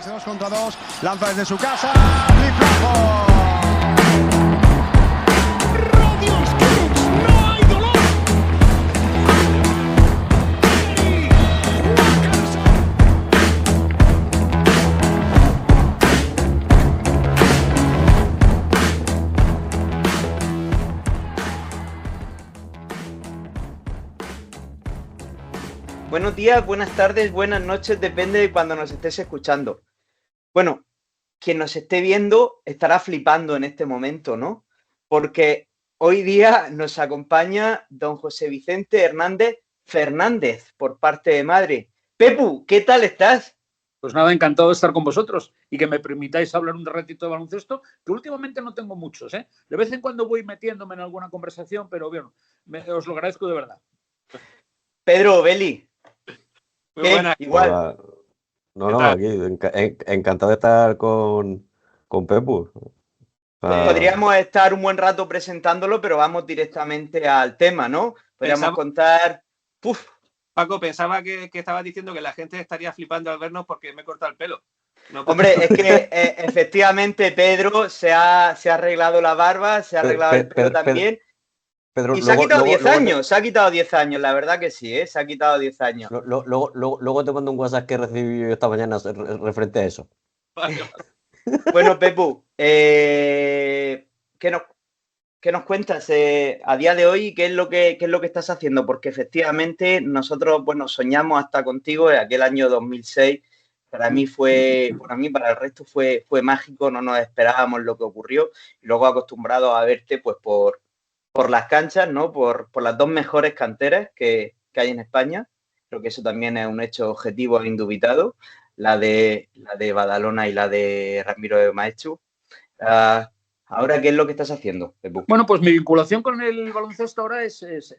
Tenis de 2 contra 2, lanza desde su casa, ¡Liplazo! ¡Radios Clubs! ¡No hay dolor! Buenos días, buenas tardes, buenas noches, depende de cuando nos estés escuchando. Bueno, quien nos esté viendo estará flipando en este momento, ¿no? Porque hoy día nos acompaña don José Vicente Hernández Fernández por parte de madre. Pepu, ¿qué tal estás? Pues nada, encantado de estar con vosotros y que me permitáis hablar un ratito de baloncesto, que últimamente no tengo muchos, ¿eh? De vez en cuando voy metiéndome en alguna conversación, pero bueno, os lo agradezco de verdad. Pedro Beli. Muy buena. Igual. Hola. No, aquí encantado de estar con Pepu. Podríamos estar un buen rato presentándolo, pero vamos directamente al tema, ¿no? Podríamos contar... Paco, pensaba que estabas diciendo que la gente estaría flipando al vernos porque me he cortado el pelo. No, Hombre, es que efectivamente Pedro se ha arreglado la barba, se ha arreglado el pelo también. Pedro, y se ha quitado 10 años, se ha quitado 10 años, la verdad que sí, se ha quitado 10 años. Luego te mando un WhatsApp que recibí esta mañana referente a eso. vale. Bueno, Pepu, ¿qué nos cuentas a día de hoy? ¿Qué es lo que estás haciendo? Porque efectivamente nosotros, bueno, soñamos hasta contigo en aquel año 2006. Para mí para el resto fue mágico, no nos esperábamos lo que ocurrió. Y luego acostumbrados a verte pues por las canchas, ¿no? Por las dos mejores canteras que hay en España. Creo que eso también es un hecho objetivo e indubitado, la de Badalona y la de Ramiro de Maeztu. Ahora, ¿qué es lo que estás haciendo, Pepu? Bueno, pues mi vinculación con el baloncesto ahora es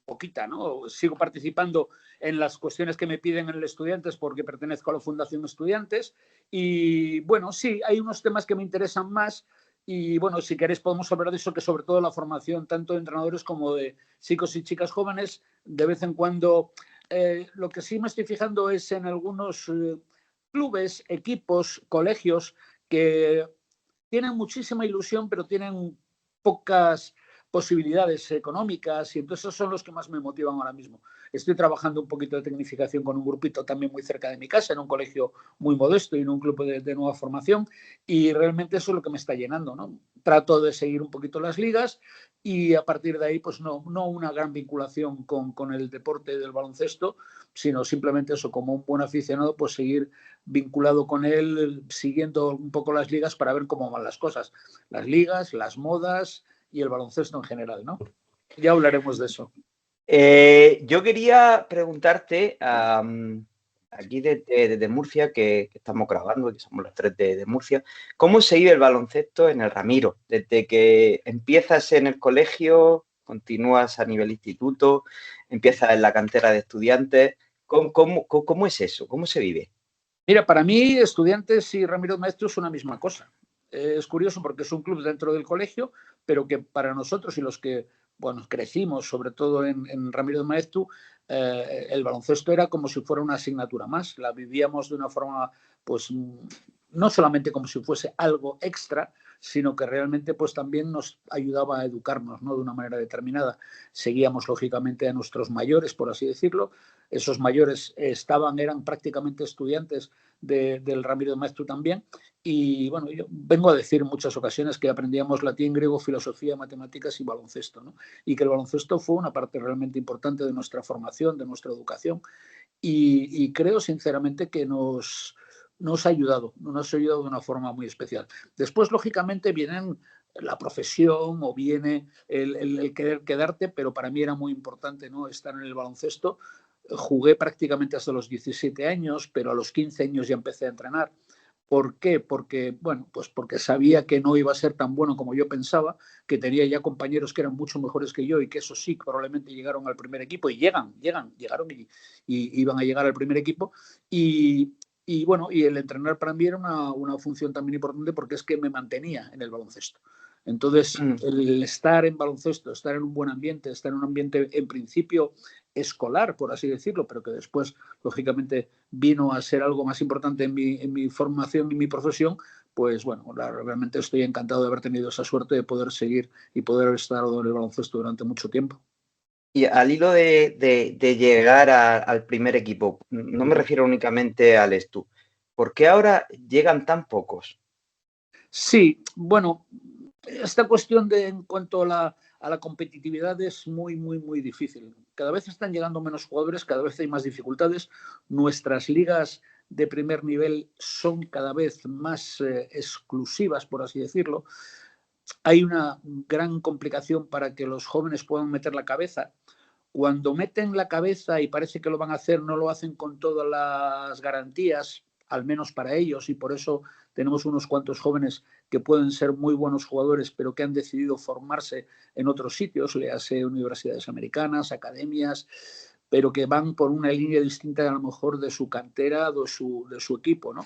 poquita, ¿no? Sigo participando en las cuestiones que me piden en el Estudiantes porque pertenezco a la Fundación Estudiantes y, bueno, sí, hay unos temas que me interesan más y, bueno, si queréis podemos hablar de eso, que sobre todo la formación tanto de entrenadores como de chicos y chicas jóvenes, de vez en cuando. Lo que sí me estoy fijando es en algunos clubes, equipos, colegios que tienen muchísima ilusión, pero tienen pocas posibilidades económicas y entonces esos son los que más me motivan ahora mismo. Estoy trabajando un poquito de tecnificación con un grupito también muy cerca de mi casa, en un colegio muy modesto y en un club de nueva formación y realmente eso es lo que me está llenando, ¿no? Trato de seguir un poquito las ligas y a partir de ahí pues no una gran vinculación con el deporte del baloncesto, sino simplemente eso, como un buen aficionado, pues seguir vinculado con él, siguiendo un poco las ligas para ver cómo van las cosas. Las ligas, las modas y el baloncesto en general, ¿no? Ya hablaremos de eso. Yo quería preguntarte, aquí desde Murcia, que estamos grabando, que somos los tres de Murcia, ¿cómo se vive el baloncesto en el Ramiro? Desde que empiezas en el colegio, continúas a nivel instituto, empiezas en la cantera de estudiantes, ¿cómo es eso? ¿Cómo se vive? Mira, para mí, Estudiantes y Ramiro Maeztu es una misma cosa. Es curioso porque es un club dentro del colegio, pero que para nosotros y los que crecimos, sobre todo en Ramiro de Maeztu, el baloncesto era como si fuera una asignatura más. La vivíamos de una forma, pues, no solamente como si fuese algo extra, sino que realmente pues también nos ayudaba a educarnos, ¿no? De una manera determinada. Seguíamos, lógicamente, a nuestros mayores, por así decirlo. Esos mayores eran prácticamente estudiantes del Ramiro de Maeztu también. Y bueno, yo vengo a decir en muchas ocasiones que aprendíamos latín, griego, filosofía, matemáticas y baloncesto, ¿no? Y que el baloncesto fue una parte realmente importante de nuestra formación, de nuestra educación. Y creo sinceramente que nos ha ayudado de una forma muy especial. Después, lógicamente, vienen la profesión o viene el querer quedarte, pero para mí era muy importante, ¿no?, estar en el baloncesto. Jugué prácticamente hasta los 17 años, pero a los 15 años ya empecé a entrenar. ¿Por qué? Porque sabía que no iba a ser tan bueno como yo pensaba, que tenía ya compañeros que eran mucho mejores que yo y que eso sí, probablemente llegaron al primer equipo y llegaron y iban a llegar al primer equipo. Y el entrenar para mí era una función también importante porque es que me mantenía en el baloncesto. Entonces, el estar en baloncesto, estar en un buen ambiente, estar en un ambiente en principio escolar, por así decirlo, pero que después, lógicamente, vino a ser algo más importante en mi formación y mi profesión, pues bueno, realmente estoy encantado de haber tenido esa suerte de poder seguir y poder haber estado en el baloncesto durante mucho tiempo. Y al hilo de llegar al primer equipo, no me refiero únicamente al Estu. ¿Por qué ahora llegan tan pocos? Sí, bueno, esta cuestión en cuanto a la competitividad es muy, muy, muy difícil. Cada vez están llegando menos jugadores, cada vez hay más dificultades. Nuestras ligas de primer nivel son cada vez más exclusivas, por así decirlo. Hay una gran complicación para que los jóvenes puedan meter la cabeza. Cuando meten la cabeza y parece que lo van a hacer, no lo hacen con todas las garantías, al menos para ellos, y por eso tenemos unos cuantos jóvenes que pueden ser muy buenos jugadores, pero que han decidido formarse en otros sitios, léase universidades americanas, academias, pero que van por una línea distinta a lo mejor de su cantera, de su equipo, ¿no?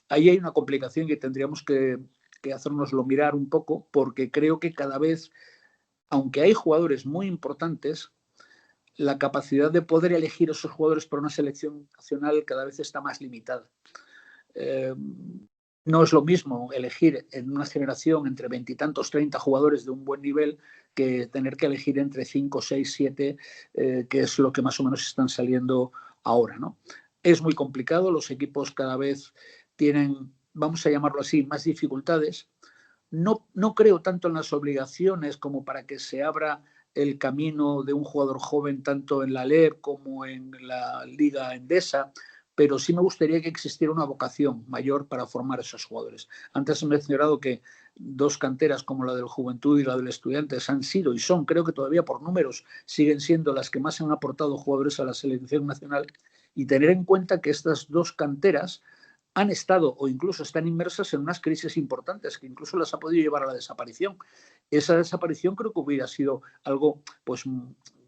Ahí hay una complicación que tendríamos que hacernoslo mirar un poco, porque creo que cada vez, aunque hay jugadores muy importantes, la capacidad de poder elegir esos jugadores para una selección nacional cada vez está más limitada. No es lo mismo elegir en una generación entre 20 y tantos, 30 jugadores de un buen nivel que tener que elegir entre 5, 6, 7, que es lo que más o menos están saliendo ahora, ¿no? Es muy complicado, los equipos cada vez tienen, vamos a llamarlo así, más dificultades. No creo tanto en las obligaciones como para que se abra el camino de un jugador joven tanto en la LER como en la Liga Endesa, pero sí me gustaría que existiera una vocación mayor para formar esos jugadores. Antes he mencionado que dos canteras como la del Juventud y la del Estudiantes han sido y son, creo que todavía por números, siguen siendo las que más han aportado jugadores a la selección nacional, y tener en cuenta que estas dos canteras han estado o incluso están inmersas en unas crisis importantes que incluso las ha podido llevar a la desaparición. Esa desaparición creo que hubiera sido algo pues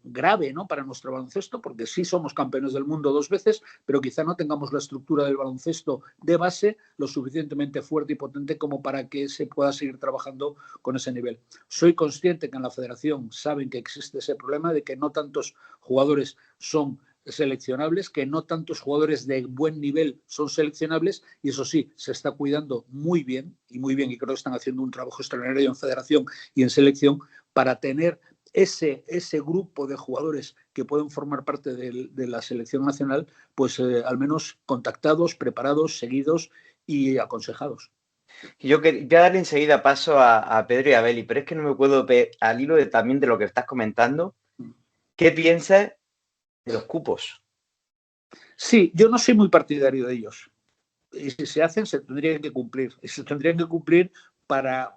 grave, ¿no?, para nuestro baloncesto, porque sí somos campeones del mundo 2 veces, pero quizá no tengamos la estructura del baloncesto de base lo suficientemente fuerte y potente como para que se pueda seguir trabajando con ese nivel. Soy consciente que en la federación saben que existe ese problema de que no tantos jugadores son seleccionables, que no tantos jugadores de buen nivel son seleccionables, y eso sí, se está cuidando muy bien, y creo que están haciendo un trabajo extraordinario en federación y en selección para tener ese grupo de jugadores que pueden formar parte de la selección nacional, pues al menos contactados, preparados, seguidos y aconsejados. Yo voy a darle enseguida paso a Pedro y a Beli, pero es que no me puedo ver, al hilo también de lo que estás comentando, ¿qué piensas de los cupos? Sí, yo no soy muy partidario de ellos. Y si se hacen, se tendrían que cumplir. Y se tendrían que cumplir para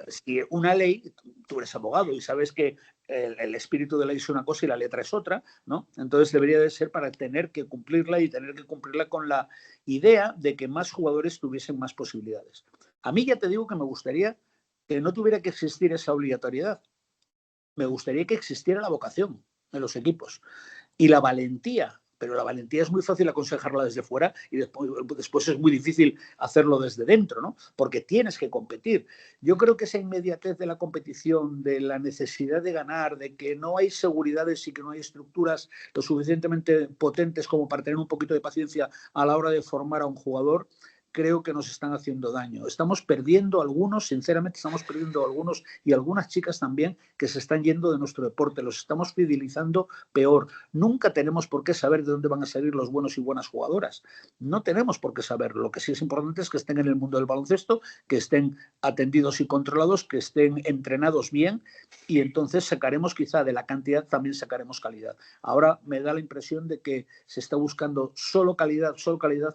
si una ley, tú eres abogado y sabes que el espíritu de la ley es una cosa y la letra es otra, ¿no? Entonces debería de ser para tener que cumplirla y tener que cumplirla con la idea de que más jugadores tuviesen más posibilidades. A mí ya te digo que me gustaría que no tuviera que existir esa obligatoriedad. Me gustaría que existiera la vocación en los equipos y la valentía, pero la valentía es muy fácil aconsejarla desde fuera y después es muy difícil hacerlo desde dentro, ¿no? Porque tienes que competir. Yo creo que esa inmediatez de la competición, de la necesidad de ganar, de que no hay seguridades y que no hay estructuras lo suficientemente potentes como para tener un poquito de paciencia a la hora de formar a un jugador, creo que nos están haciendo daño. Estamos perdiendo algunos, sinceramente estamos perdiendo algunos y algunas chicas también que se están yendo de nuestro deporte. Los estamos fidelizando peor. Nunca tenemos por qué saber de dónde van a salir los buenos y buenas jugadoras. No tenemos por qué saber. Lo que sí es importante es que estén en el mundo del baloncesto, que estén atendidos y controlados, que estén entrenados bien, y entonces sacaremos quizá de la cantidad, también sacaremos calidad. Ahora me da la impresión de que se está buscando solo calidad,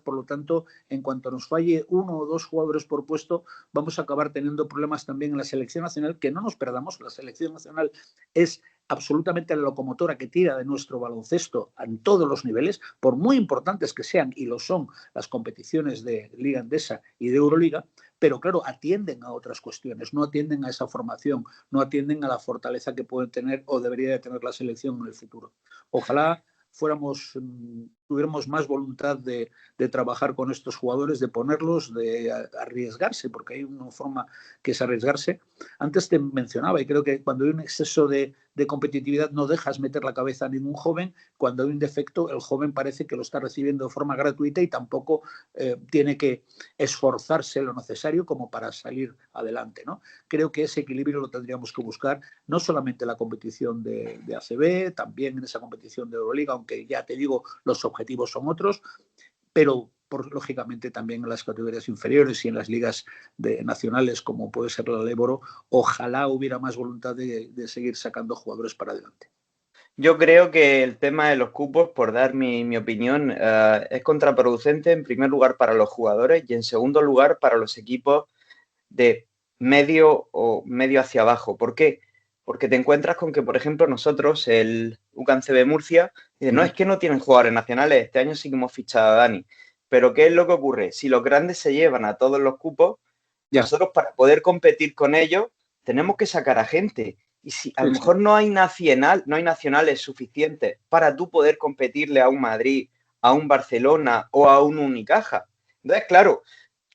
por lo tanto, en cuanto nos falle 1 o 2 jugadores por puesto, vamos a acabar teniendo problemas también en la selección nacional, que no nos perdamos, la selección nacional es absolutamente la locomotora que tira de nuestro baloncesto en todos los niveles, por muy importantes que sean, y lo son las competiciones de Liga Endesa y de Euroliga, pero claro, atienden a otras cuestiones, no atienden a esa formación, no atienden a la fortaleza que puede tener o debería de tener la selección en el futuro. Ojalá fuéramos tuviéramos más voluntad de trabajar con estos jugadores, de ponerlos, de arriesgarse, porque hay una forma que es arriesgarse. Antes te mencionaba, y creo que cuando hay un exceso de competitividad no dejas meter la cabeza a ningún joven. Cuando hay un defecto, el joven parece que lo está recibiendo de forma gratuita y tampoco tiene que esforzarse lo necesario como para salir adelante, ¿no? Creo que ese equilibrio lo tendríamos que buscar, no solamente en la competición de ACB, también en esa competición de Euroliga, aunque ya te digo, los objetivos son otros, pero lógicamente también en las categorías inferiores y en las ligas nacionales, como puede ser la Leboro, ojalá hubiera más voluntad de seguir sacando jugadores para adelante. Yo creo que el tema de los cupos, por dar mi opinión, es contraproducente en primer lugar para los jugadores y en segundo lugar para los equipos de medio o medio hacia abajo. ¿Por qué? Porque te encuentras con que, por ejemplo, nosotros, el UCAM CB Murcia, dice, no, es que no tienen jugadores nacionales, este año sí que hemos fichado a Dani. Pero ¿qué es lo que ocurre? Si los grandes se llevan a todos los cupos, nosotros para poder competir con ellos tenemos que sacar a gente. Y si a lo mejor no hay nacionales suficientes para tú poder competirle a un Madrid, a un Barcelona o a un Unicaja. Entonces, claro,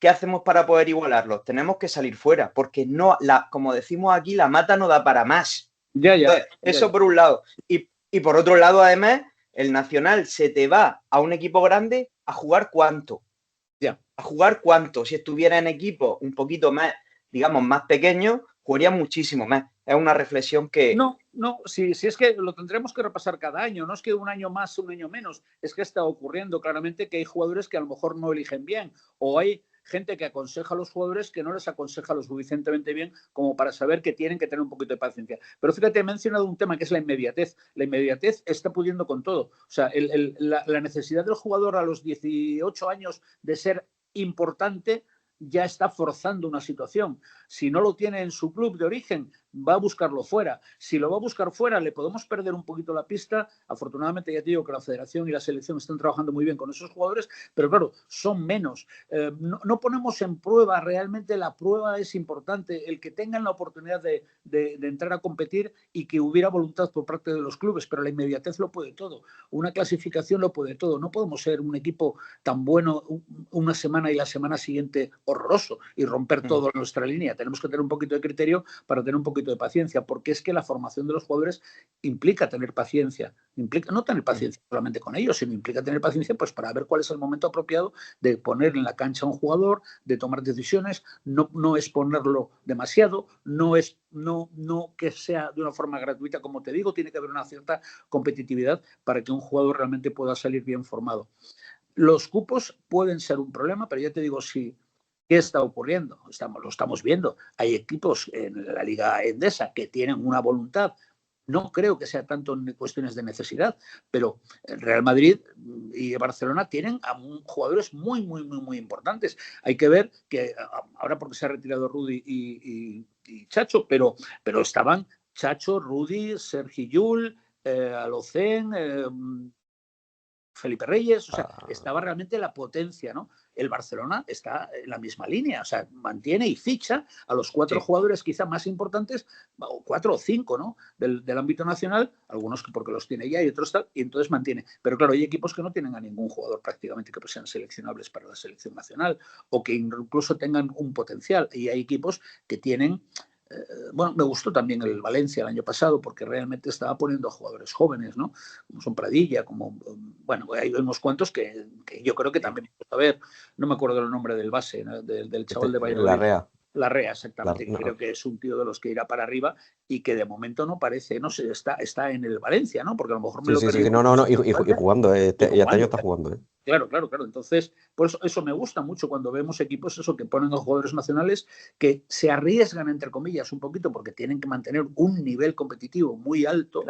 ¿qué hacemos para poder igualarlos? Tenemos que salir fuera, porque no, como decimos aquí, la mata no da para más. Entonces, eso por un lado. Y por otro lado, además, el nacional se te va a un equipo grande a jugar ¿cuánto? ¿A jugar cuánto? Si estuviera en equipo un poquito más, digamos, más pequeño, jugaría muchísimo más. Es una reflexión que... No, si es que lo tendremos que repasar cada año, no es que un año más, un año menos, es que está ocurriendo claramente que hay jugadores que a lo mejor no eligen bien, o hay gente que aconseja a los jugadores que no les aconseja lo suficientemente bien como para saber que tienen que tener un poquito de paciencia. Pero fíjate, he mencionado un tema que es la inmediatez. La inmediatez está pudiendo con todo. O sea, la necesidad del jugador a los 18 años de ser importante ya está forzando una situación. Si no lo tiene en su club de origen, va a buscarlo fuera. Si lo va a buscar fuera, le podemos perder un poquito la pista. Afortunadamente, ya te digo que la federación y la selección están trabajando muy bien con esos jugadores, pero claro, son menos. No ponemos en prueba, realmente la prueba es importante, el que tengan la oportunidad de entrar a competir y que hubiera voluntad por parte de los clubes, pero la inmediatez lo puede todo. Una clasificación lo puede todo. No podemos ser un equipo tan bueno una semana y la semana siguiente horroroso y romper todo en nuestra línea. Tenemos que tener un poquito de criterio para tener un poquito de paciencia, porque es que la formación de los jugadores implica tener paciencia, implica no tener paciencia solamente con ellos, sino implica tener paciencia pues para ver cuál es el momento apropiado de poner en la cancha a un jugador, de tomar decisiones, no exponerlo demasiado, no que sea de una forma gratuita, como te digo, tiene que haber una cierta competitividad para que un jugador realmente pueda salir bien formado. Los cupos pueden ser un problema, pero ya te digo, ¿qué está ocurriendo? Lo estamos viendo. Hay equipos en la Liga Endesa que tienen una voluntad. No creo que sea tanto en cuestiones de necesidad, pero el Real Madrid y Barcelona tienen a jugadores muy, muy, muy, muy importantes. Hay que ver que ahora porque se ha retirado Rudy y Chacho, pero estaban Chacho, Rudy, Sergi Llull, Alocén, Felipe Reyes, o sea, estaba realmente la potencia, ¿no? El Barcelona está en la misma línea, o sea, mantiene y ficha a los 4 jugadores quizá más importantes, o 4 o 5, ¿no? Del ámbito nacional, algunos porque los tiene ya y otros tal, y entonces mantiene. Pero claro, hay equipos que no tienen a ningún jugador prácticamente que sean seleccionables para la selección nacional o que incluso tengan un potencial, y hay equipos que tienen... Bueno, me gustó también el Valencia el año pasado porque realmente estaba poniendo a jugadores jóvenes, ¿no? Como son Pradilla, como... Bueno, hay unos cuantos que yo creo que también... A ver, no me acuerdo el nombre del base, ¿no? del chaval de Valladolid. Larrea, exactamente. Creo que es un tío de los que irá para arriba y que de momento no parece, no sé, está en el Valencia, ¿no? Porque a lo mejor me lo perdí. Y jugando, este año está jugando, ¿eh? Claro. Entonces, por eso me gusta mucho cuando vemos equipos que ponen a jugadores nacionales que se arriesgan, entre comillas, un poquito porque tienen que mantener un nivel competitivo muy alto,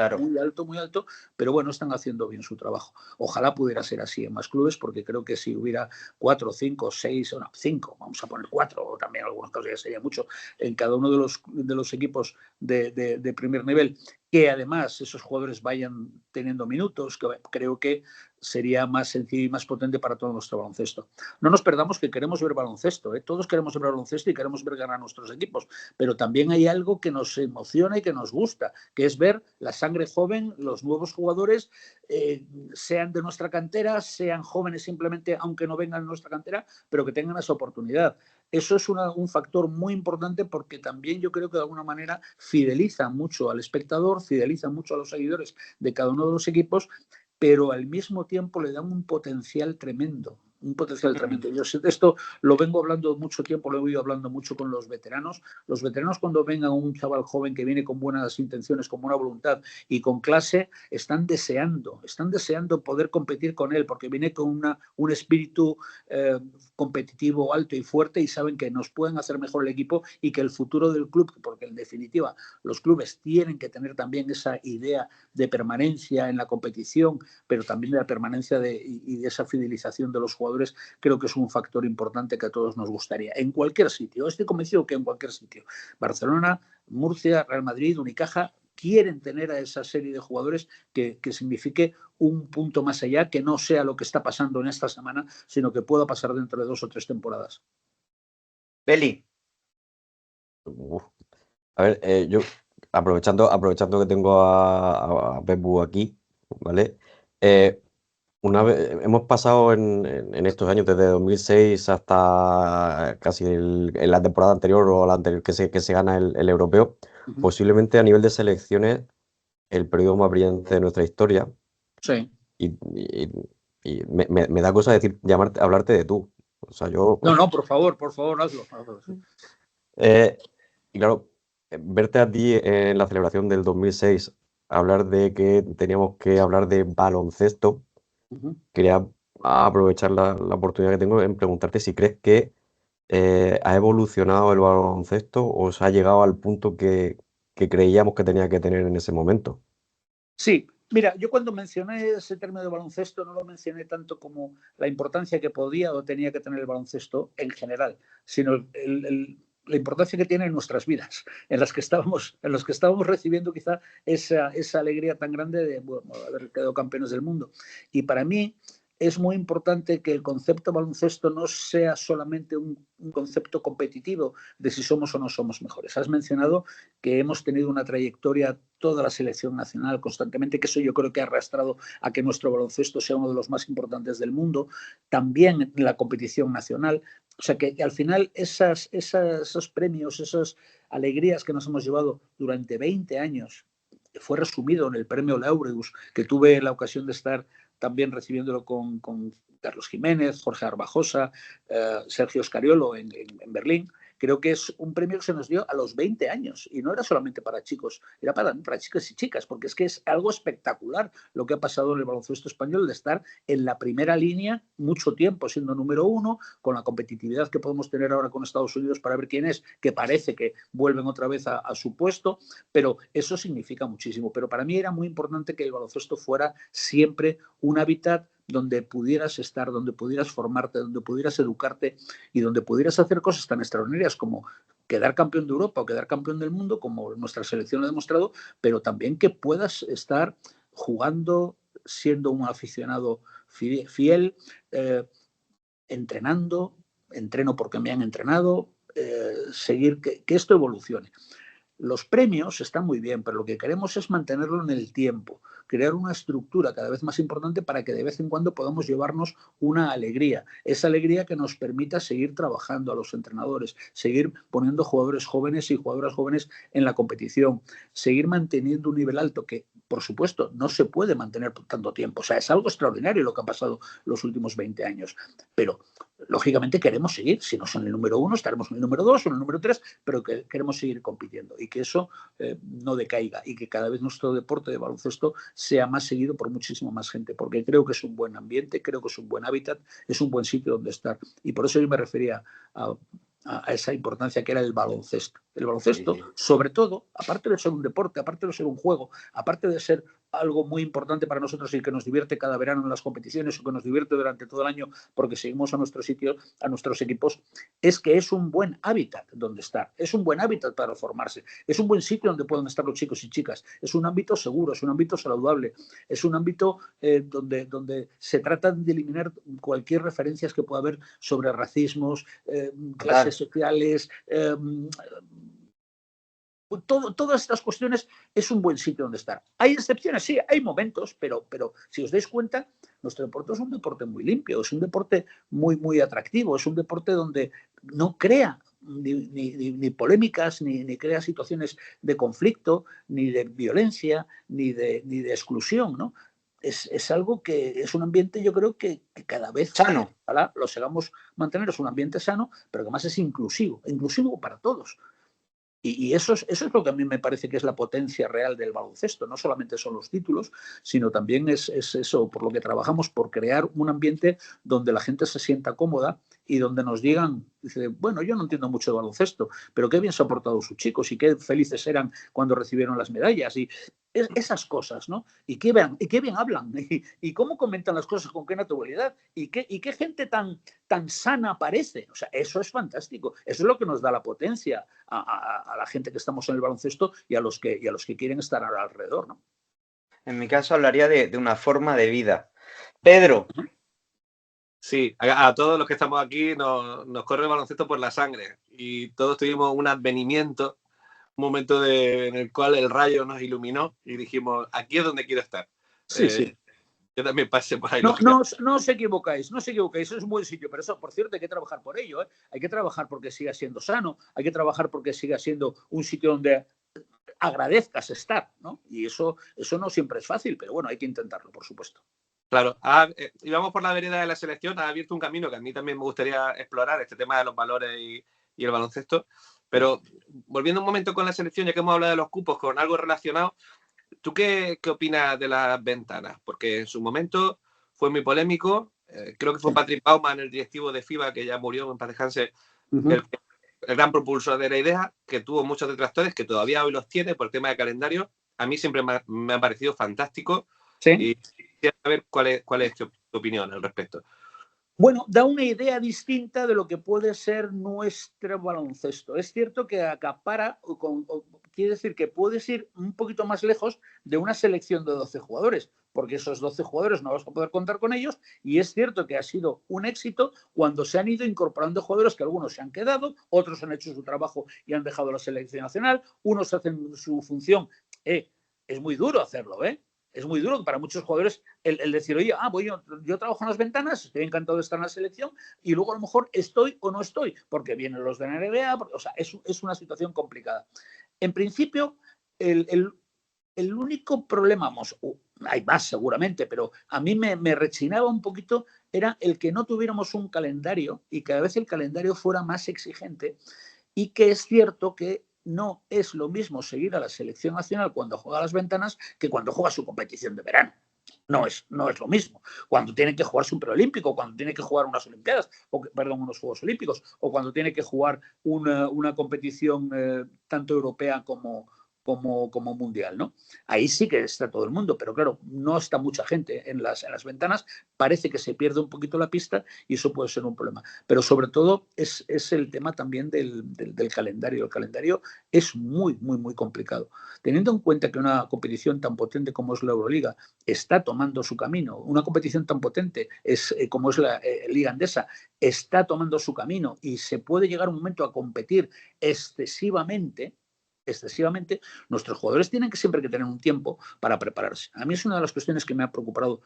muy alto, pero bueno, están haciendo bien su trabajo. Ojalá pudiera ser así en más clubes, porque creo que si hubiera 4, 5, 6, o no, 5, vamos a poner 4, o también en algunos casos ya sería mucho, en cada uno de los equipos de primer nivel, que además esos jugadores vayan teniendo minutos, que creo que sería más sencillo y más potente para todo nuestro baloncesto. No nos perdamos que queremos ver baloncesto, ¿eh? Todos queremos ver baloncesto y queremos ver ganar a nuestros equipos, pero también hay algo que nos emociona y que nos gusta, que es ver la sangre joven, los nuevos jugadores, sean de nuestra cantera, sean jóvenes simplemente, aunque no vengan de nuestra cantera, pero que tengan esa oportunidad. Eso es un factor muy importante porque también yo creo que de alguna manera fideliza mucho al espectador, fideliza mucho a los seguidores de cada uno de los equipos, pero al mismo tiempo le dan un potencial tremendo. Un potencial tremendo. Yo sé, esto lo vengo hablando mucho tiempo, lo he ido hablando mucho con los veteranos. Los veteranos, cuando venga un chaval joven que viene con buenas intenciones, con buena voluntad y con clase, están deseando poder competir con él, porque viene con un espíritu competitivo alto y fuerte, y saben que nos pueden hacer mejor el equipo y que el futuro del club, porque en definitiva los clubes tienen que tener también esa idea de permanencia en la competición, pero también de la permanencia y de esa fidelización de los jugadores. Creo que es un factor importante que a todos nos gustaría. En cualquier sitio, estoy convencido que en cualquier sitio, Barcelona, Murcia, Real Madrid, Unicaja, quieren tener a esa serie de jugadores que signifique un punto más allá, que no sea lo que está pasando en esta semana, sino que pueda pasar dentro de 2 o 3 temporadas. Beli. A ver, yo aprovechando que tengo a Pepu aquí, ¿vale? Una vez hemos pasado en estos años, desde 2006 hasta casi en la temporada anterior o la anterior que se gana el europeo, posiblemente a nivel de selecciones, el periodo más brillante de nuestra historia. Sí. Y me da cosa hablarte de tú. O sea, yo... No, por favor, hazlo. Y claro, verte a ti en la celebración del 2006, hablar de que teníamos que hablar de baloncesto, quería aprovechar la oportunidad que tengo en preguntarte si crees que ha evolucionado el baloncesto o se ha llegado al punto que creíamos que tenía que tener en ese momento. Sí, mira, yo cuando mencioné ese término de baloncesto no lo mencioné tanto como la importancia que podía o tenía que tener el baloncesto en general, sino la importancia que tiene en nuestras vidas, en los que estábamos recibiendo quizá esa alegría tan grande de haber quedado campeones del mundo. Y para mí es muy importante que el concepto baloncesto no sea solamente un concepto competitivo de si somos o no somos mejores. Has mencionado que hemos tenido una trayectoria, toda la selección nacional constantemente, que eso yo creo que ha arrastrado a que nuestro baloncesto sea uno de los más importantes del mundo, también en la competición nacional. O sea que al final esos premios, esas alegrías que nos hemos llevado durante 20 años, fue resumido en el premio Laureus, que tuve la ocasión de estar también recibiéndolo con Carlos Jiménez, Jorge Arbajosa, Sergio Scariolo en Berlín. Creo que es un premio que se nos dio a los 20 años y no era solamente para chicos, era para chicos y chicas, porque es que es algo espectacular lo que ha pasado en el baloncesto español, de estar en la primera línea mucho tiempo siendo número 1, con la competitividad que podemos tener ahora con Estados Unidos para ver quién es, que parece que vuelven otra vez a su puesto, pero eso significa muchísimo. Pero para mí era muy importante que el baloncesto fuera siempre un hábitat donde pudieras estar, donde pudieras formarte, donde pudieras educarte y donde pudieras hacer cosas tan extraordinarias como quedar campeón de Europa o quedar campeón del mundo, como nuestra selección lo ha demostrado, pero también que puedas estar jugando, siendo un aficionado fiel, entreno porque me han entrenado, seguir que esto evolucione. Los premios están muy bien, pero lo que queremos es mantenerlo en el tiempo, crear una estructura cada vez más importante para que de vez en cuando podamos llevarnos una alegría, esa alegría que nos permita seguir trabajando a los entrenadores, seguir poniendo jugadores jóvenes y jugadoras jóvenes en la competición, seguir manteniendo un nivel alto que, por supuesto, no se puede mantener por tanto tiempo. O sea, es algo extraordinario lo que ha pasado los últimos 20 años, pero lógicamente queremos seguir. Si no son el número 1, estaremos en el número 2 o en el número 3, pero que queremos seguir compitiendo y que eso no decaiga y que cada vez nuestro deporte de baloncesto sea más seguido por muchísima más gente, porque creo que es un buen ambiente, creo que es un buen hábitat, es un buen sitio donde estar. Y por eso yo me refería a esa importancia que era el baloncesto. El baloncesto, sobre todo, aparte de ser un deporte, aparte de ser un juego, aparte de ser algo muy importante para nosotros y que nos divierte cada verano en las competiciones o que nos divierte durante todo el año porque seguimos a nuestros sitios, a nuestros equipos, es que es un buen hábitat donde estar, es un buen hábitat para formarse, es un buen sitio donde pueden estar los chicos y chicas, es un ámbito seguro, es un ámbito saludable, es un ámbito donde se trata de eliminar cualquier referencias que pueda haber sobre racismos, clases sociales, todas estas cuestiones. Es un buen sitio donde estar. Hay excepciones, sí, hay momentos, pero si os dais cuenta, nuestro deporte es un deporte muy limpio, es un deporte muy, muy atractivo, es un deporte donde no crea ni polémicas, ni crea situaciones de conflicto, ni de violencia, ni de exclusión, ¿no? Es algo que es un ambiente, yo creo que cada vez sano. Ojalá lo sigamos mantener, es un ambiente sano, pero que además es inclusivo para todos. Y eso es lo que a mí me parece que es la potencia real del baloncesto. No solamente son los títulos, sino también es eso por lo que trabajamos, por crear un ambiente donde la gente se sienta cómoda y donde nos digan, dice, bueno, yo no entiendo mucho de baloncesto, pero qué bien se han portado sus chicos y qué felices eran cuando recibieron las medallas. Y esas cosas, ¿no? Y qué bien hablan, y cómo comentan las cosas, con qué naturalidad, y qué gente tan sana aparece. O sea, eso es fantástico. Eso es lo que nos da la potencia a la gente que estamos en el baloncesto y a los que quieren estar alrededor, ¿no? En mi caso hablaría de una forma de vida. Pedro. Sí, a todos los que estamos aquí nos corre el baloncesto por la sangre y todos tuvimos un advenimiento, un momento en el cual el rayo nos iluminó y dijimos, aquí es donde quiero estar. Sí, sí. Yo también pasé por ahí. No os equivocáis, es un buen sitio, pero eso, por cierto, hay que trabajar por ello, ¿eh? Hay que trabajar porque siga siendo sano, hay que trabajar porque siga siendo un sitio donde agradezcas estar, ¿no? Y eso no siempre es fácil, pero bueno, hay que intentarlo, por supuesto. Claro, íbamos por la vereda de la selección, ha abierto un camino que a mí también me gustaría explorar, este tema de los valores y el baloncesto, pero volviendo un momento con la selección, ya que hemos hablado de los cupos, con algo relacionado, ¿tú qué opinas de las ventanas? Porque en su momento fue muy polémico, creo que fue Patrick Baumann, el directivo de FIBA, que ya murió, en paz descanse, el gran propulsor de la idea, que tuvo muchos detractores, que todavía hoy los tiene por el tema de calendario. A mí siempre me ha parecido fantástico. ¿Sí? Y quisiera saber cuál es tu opinión al respecto. Bueno, da una idea distinta de lo que puede ser nuestro baloncesto. Es cierto que acapara, quiere decir que puedes ir un poquito más lejos de una selección de 12 jugadores, porque esos 12 jugadores no vas a poder contar con ellos, y es cierto que ha sido un éxito cuando se han ido incorporando jugadores que algunos se han quedado, otros han hecho su trabajo y han dejado la selección nacional, unos hacen su función. Es muy duro hacerlo, ¿eh? Es muy duro para muchos jugadores el decir, oye, yo trabajo en las ventanas, estoy encantado de estar en la selección y luego a lo mejor estoy o no estoy, porque vienen los de la NBA, o sea, es una situación complicada. En principio, el único problema, hay más seguramente, pero a mí me rechinaba un poquito, era el que no tuviéramos un calendario y que a veces el calendario fuera más exigente, y que es cierto que no es lo mismo seguir a la selección nacional cuando juega a las ventanas que cuando juega su competición de verano. No es lo mismo. Cuando tiene que jugar su preolímpico, cuando tiene que jugar unas Olimpiadas, unos Juegos Olímpicos, o cuando tiene que jugar una competición tanto europea como mundial, ¿no? Ahí sí que está todo el mundo, pero claro, no está mucha gente en las ventanas, parece que se pierde un poquito la pista y eso puede ser un problema. Pero sobre todo es el tema también del calendario. El calendario es muy, muy, muy complicado. Teniendo en cuenta que una competición tan potente como es la Euroliga está tomando su camino, una competición tan potente como es la Liga Endesa está tomando su camino y se puede llegar un momento a competir excesivamente, nuestros jugadores tienen siempre que tener un tiempo para prepararse. A mí es una de las cuestiones que me ha preocupado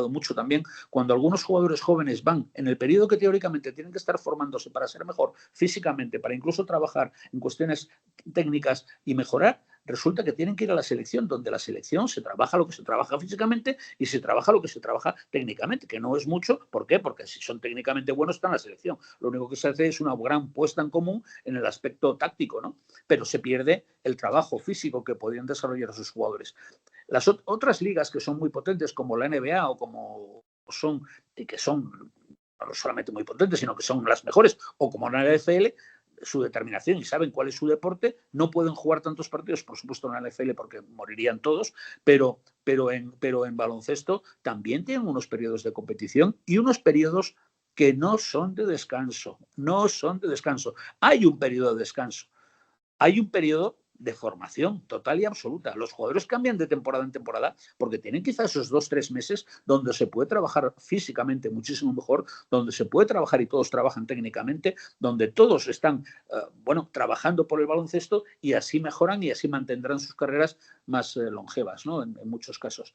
mucho también cuando algunos jugadores jóvenes van en el periodo que teóricamente tienen que estar formándose para ser mejor físicamente, para incluso trabajar en cuestiones técnicas y mejorar. Resulta que tienen que ir a la selección, donde la selección se trabaja lo que se trabaja físicamente y se trabaja lo que se trabaja técnicamente, que no es mucho. ¿Por qué? Porque si son técnicamente buenos están en la selección. Lo único que se hace es una gran puesta en común en el aspecto táctico, ¿no? Pero se pierde el trabajo físico que podían desarrollar sus jugadores. Las otras ligas que son muy potentes, como la NBA o como que son no solamente muy potentes, sino que son las mejores, o como la NFL, su determinación y saben cuál es su deporte, no pueden jugar tantos partidos, por supuesto en la NFL porque morirían todos, pero en baloncesto también tienen unos periodos de competición y unos periodos que no son de descanso, no son de descanso. Hay un periodo de descanso, hay un periodo de formación total y absoluta. Los jugadores cambian de temporada en temporada porque tienen quizás esos 2-3 meses donde se puede trabajar físicamente muchísimo mejor, donde se puede trabajar y todos trabajan técnicamente, donde todos están trabajando por el baloncesto y así mejoran y así mantendrán sus carreras más longevas, ¿no? En muchos casos.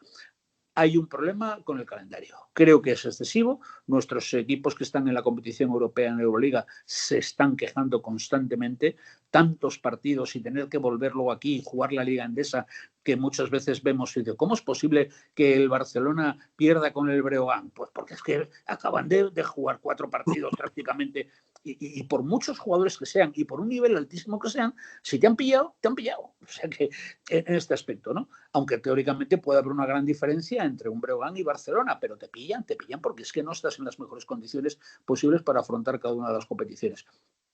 Hay un problema con el calendario. Creo que es excesivo. Nuestros equipos que están en la competición europea en Euroliga se están quejando constantemente. Tantos partidos y tener que volver luego aquí y jugar la Liga Endesa, que muchas veces vemos y digo, ¿cómo es posible que el Barcelona pierda con el Breogán? Pues porque es que acaban de jugar 4 partidos prácticamente y por muchos jugadores que sean y por un nivel altísimo que sean, si te han pillado, te han pillado. O sea que en este aspecto, ¿no? Aunque teóricamente puede haber una gran diferencia entre un Breogán y Barcelona, pero te pillan porque es que no estás en las mejores condiciones posibles para afrontar cada una de las competiciones.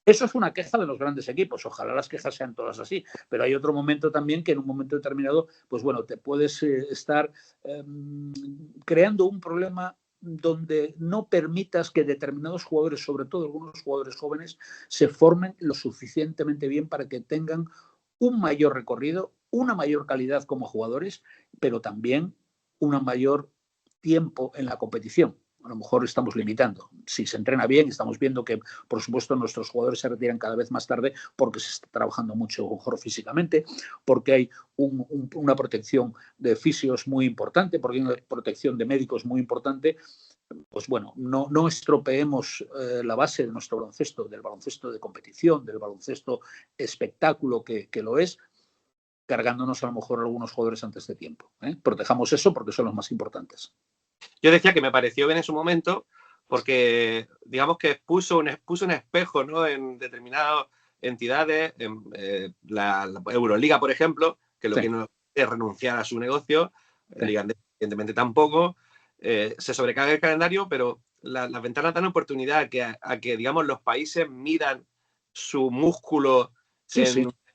Eso es una queja de los grandes equipos. Ojalá las quejas sean todas así. Pero hay otro momento también que en un momento determinado, pues bueno, te puedes estar creando un problema donde no permitas que determinados jugadores, sobre todo algunos jugadores jóvenes, se formen lo suficientemente bien para que tengan un mayor recorrido, una mayor calidad como jugadores, pero también un mayor tiempo en la competición. A lo mejor estamos limitando. Si se entrena bien, estamos viendo que, por supuesto, nuestros jugadores se retiran cada vez más tarde porque se está trabajando mucho mejor físicamente, porque hay una protección de fisios muy importante, porque hay una protección de médicos muy importante. Pues bueno, no estropeemos la base de nuestro baloncesto, del baloncesto de competición, del baloncesto espectáculo que lo es, cargándonos a lo mejor algunos jugadores antes de tiempo. Protejamos eso porque son los más importantes. Yo decía que me pareció bien en su momento porque, digamos que puso un espejo, ¿no? En determinadas entidades, en la Euroliga, por ejemplo, que lo que no es renunciar a su negocio, la Liga evidentemente tampoco, se sobrecarga el calendario, pero las ventanas dan oportunidad a que, digamos, los países midan su músculo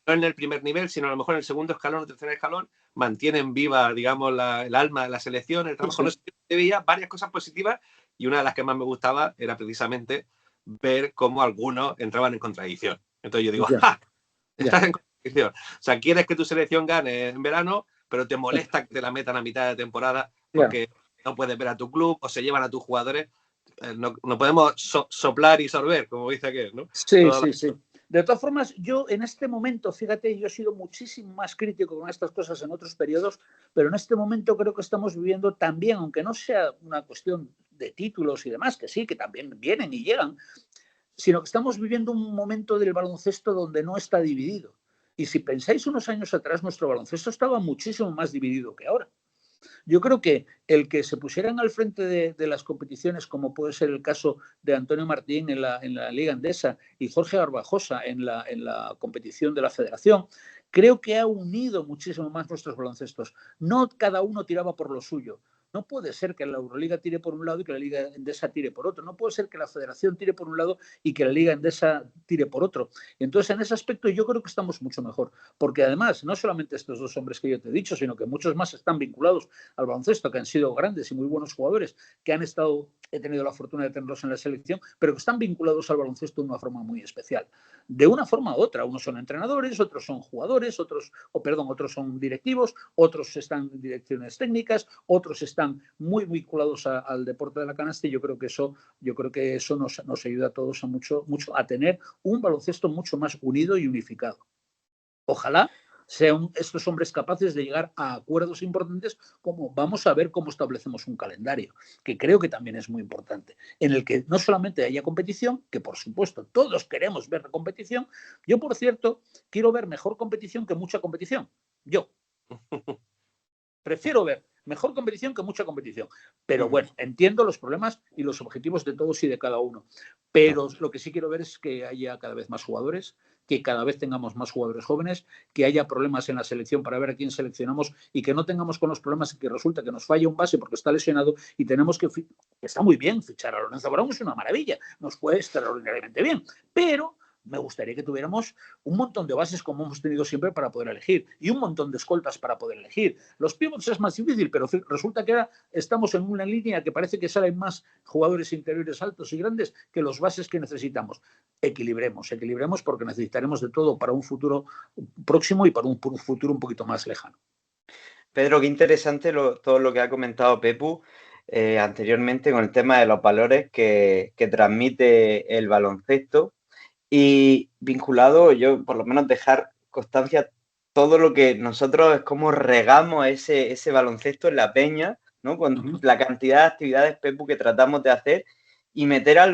no en el primer nivel, sino a lo mejor en el segundo escalón o tercer escalón, mantienen viva, digamos, el alma de la selección, el trabajo. No sé, veía varias cosas positivas y una de las que más me gustaba era precisamente ver cómo algunos entraban en contradicción. Entonces yo digo, estás en contradicción. O sea, quieres que tu selección gane en verano, pero te molesta que te la metan a mitad de temporada porque no puedes ver a tu club o se llevan a tus jugadores. No podemos soplar y sorber, como dice aquel, ¿no? Sí. De todas formas, yo en este momento, fíjate, yo he sido muchísimo más crítico con estas cosas en otros periodos, pero en este momento creo que estamos viviendo también, aunque no sea una cuestión de títulos y demás, que sí, que también vienen y llegan, sino que estamos viviendo un momento del baloncesto donde no está dividido. Y si pensáis unos años atrás, nuestro baloncesto estaba muchísimo más dividido que ahora. Yo creo que el que se pusieran al frente de las competiciones, como puede ser el caso de Antonio Martín en la Liga Endesa y Jorge Garbajosa en la competición de la Federación, creo que ha unido muchísimo más nuestros baloncestos. No cada uno tiraba por lo suyo. No puede ser que la Euroliga tire por un lado y que la Liga Endesa tire por otro. No puede ser que la Federación tire por un lado y que la Liga Endesa tire por otro. Entonces, en ese aspecto yo creo que estamos mucho mejor. Porque además, no solamente estos dos hombres que yo te he dicho, sino que muchos más están vinculados al baloncesto, que han sido grandes y muy buenos jugadores, que he tenido la fortuna de tenerlos en la selección, pero que están vinculados al baloncesto de una forma muy especial. De una forma u otra. Unos son entrenadores, otros son jugadores, otros son directivos, otros están en direcciones técnicas, otros están muy vinculados al deporte de la canasta y yo creo que eso nos ayuda a todos mucho a tener un baloncesto mucho más unido y unificado. Ojalá sean estos hombres capaces de llegar a acuerdos importantes como vamos a ver cómo establecemos un calendario, que creo que también es muy importante, en el que no solamente haya competición, que por supuesto todos queremos ver competición. Yo, por cierto, quiero ver mejor competición que mucha competición. Yo prefiero ver mejor competición que mucha competición. Pero bueno, entiendo los problemas y los objetivos de todos y de cada uno. Pero lo que sí quiero ver es que haya cada vez más jugadores, que cada vez tengamos más jugadores jóvenes, que haya problemas en la selección para ver a quién seleccionamos y que no tengamos con los problemas que resulta que nos falla un base porque está lesionado y tenemos que está muy bien fichar a Lorenzo Brown, es una maravilla, nos fue extraordinariamente bien, pero me gustaría que tuviéramos un montón de bases como hemos tenido siempre para poder elegir y un montón de escoltas para poder elegir. Los pivots es más difícil, pero resulta que ahora estamos en una línea que parece que salen más jugadores interiores altos y grandes que los bases que necesitamos. Equilibremos porque necesitaremos de todo para un futuro próximo y para un futuro un poquito más lejano. Pedro, qué interesante todo lo que ha comentado Pepu anteriormente con el tema de los valores que transmite el baloncesto y vinculado, yo por lo menos dejar constancia todo lo que nosotros es como regamos ese baloncesto en la peña, ¿no? Con la cantidad de actividades, Pepu, que tratamos de hacer y meter a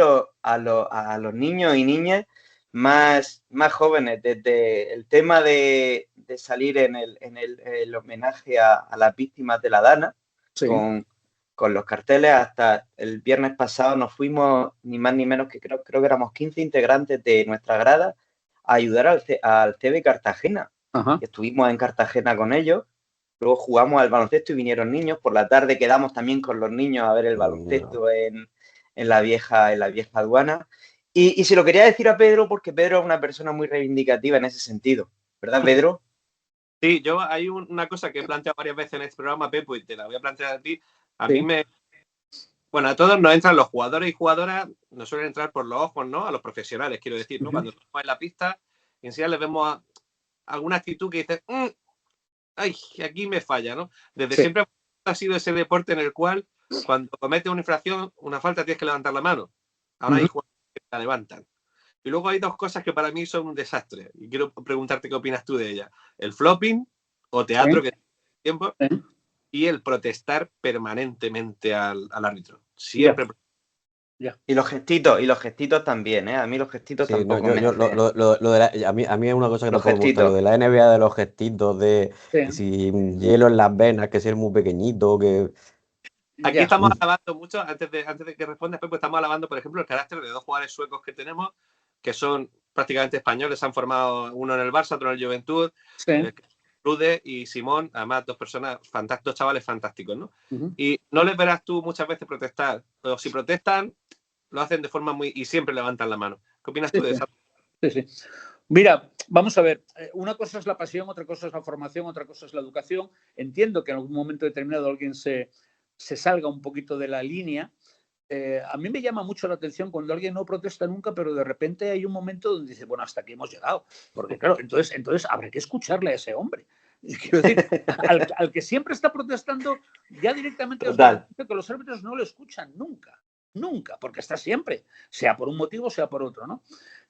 los niños y niñas más jóvenes, desde el tema de salir en el homenaje a las víctimas de la Dana, sí, con los carteles. Hasta el viernes pasado nos fuimos, ni más ni menos que creo que éramos 15 integrantes de nuestra grada a ayudar al CB Cartagena. Estuvimos en Cartagena con ellos, luego jugamos al baloncesto y vinieron niños. Por la tarde quedamos también con los niños a ver el baloncesto en la vieja aduana. Y se lo quería decir a Pedro porque Pedro es una persona muy reivindicativa en ese sentido, ¿verdad, Pedro? Sí, hay una cosa que he planteado varias veces en este programa, Pepo, y te la voy a plantear a ti. Bueno, a todos nos entran los jugadores y jugadoras, nos suelen entrar por los ojos, ¿no? A los profesionales, quiero decir, ¿no? Cuando estamos en la pista, enseguida les vemos alguna actitud que dices, ay, aquí me falla, ¿no? Desde siempre ha sido ese deporte en el cual cuando cometes una infracción, una falta, tienes que levantar la mano. Ahora hay jugadores que la levantan. Y luego hay dos cosas que para mí son un desastre. Y quiero preguntarte qué opinas tú de ellas. El flopping o teatro que tiempo y el protestar permanentemente al árbitro. Siempre. Y los gestitos también, ¿eh? A mí los gestitos tampoco me a mí es una cosa que no me gusta, lo de la NBA, de los gestitos, de que si hielo en las venas, que si es muy pequeñito, que... Aquí estamos alabando mucho, antes de que respondas, Pepo, estamos alabando, por ejemplo, el carácter de dos jugadores suecos que tenemos, que son prácticamente españoles, se han formado uno en el Barça, otro en el Juventud, Rude y Simón, además dos chavales fantásticos, ¿no? Y no les verás tú muchas veces protestar, o si protestan, lo hacen de forma y siempre levantan la mano. ¿Qué opinas tú de eso? Sí. Mira, vamos a ver, una cosa es la pasión, otra cosa es la formación, otra cosa es la educación. Entiendo que en algún momento determinado alguien se salga un poquito de la línea. A mí me llama mucho la atención cuando alguien no protesta nunca, pero de repente hay un momento donde dice, bueno, hasta aquí hemos llegado. Porque claro, entonces habrá que escucharle a ese hombre. Quiero decir, al que siempre está protestando, ya directamente que los árbitros no lo escuchan nunca, porque está siempre, sea por un motivo, sea por otro, ¿no?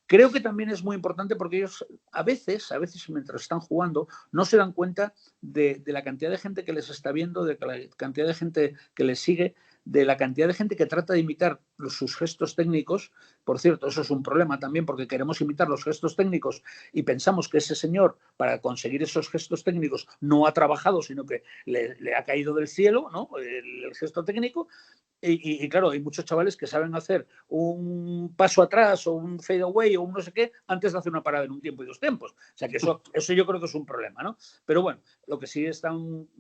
Creo que también es muy importante porque ellos a veces mientras están jugando no se dan cuenta de la cantidad de gente que les está viendo, de la cantidad de gente que les sigue, de la cantidad de gente que trata de imitar sus gestos técnicos. Por cierto, eso es un problema también porque queremos imitar los gestos técnicos y pensamos que ese señor para conseguir esos gestos técnicos no ha trabajado, sino que le ha caído del cielo, ¿no? El gesto técnico. Y claro, hay muchos chavales que saben hacer un paso atrás o un fade away o un no sé qué antes de hacer una parada en un tiempo y dos tiempos. O sea que eso yo creo que es un problema, ¿no? Pero bueno, lo que sí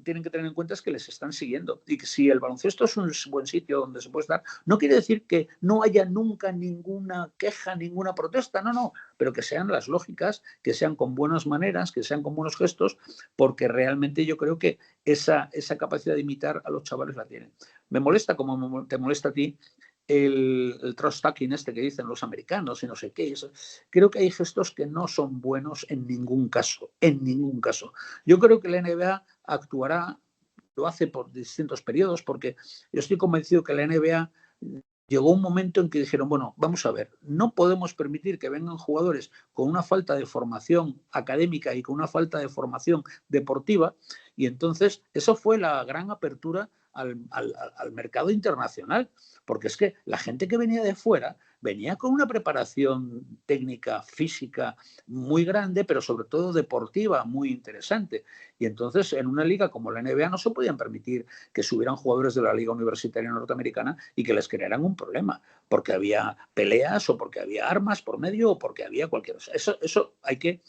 tienen que tener en cuenta es que les están siguiendo y que si el baloncesto es un buen sitio donde se puede estar, no quiere decir que no haya nunca ninguna queja, ninguna protesta, no, pero que sean las lógicas, que sean con buenas maneras, que sean con buenos gestos, porque realmente yo creo que esa capacidad de imitar a los chavales la tienen. Me molesta, como te molesta a ti, el trash talking que dicen los americanos y no sé qué. Creo que hay gestos que no son buenos en ningún caso. Yo creo que la NBA actuará, lo hace por distintos periodos, porque yo estoy convencido que la NBA llegó un momento en que dijeron, bueno, vamos a ver, no podemos permitir que vengan jugadores con una falta de formación académica y con una falta de formación deportiva, y entonces eso fue la gran apertura al mercado internacional, porque es que la gente que venía de fuera venía con una preparación técnica, física muy grande, pero sobre todo deportiva muy interesante. Y entonces en una liga como la NBA no se podían permitir que subieran jugadores de la liga universitaria norteamericana y que les crearan un problema, porque había peleas o porque había armas por medio o porque había cualquier cosa. Eso hay que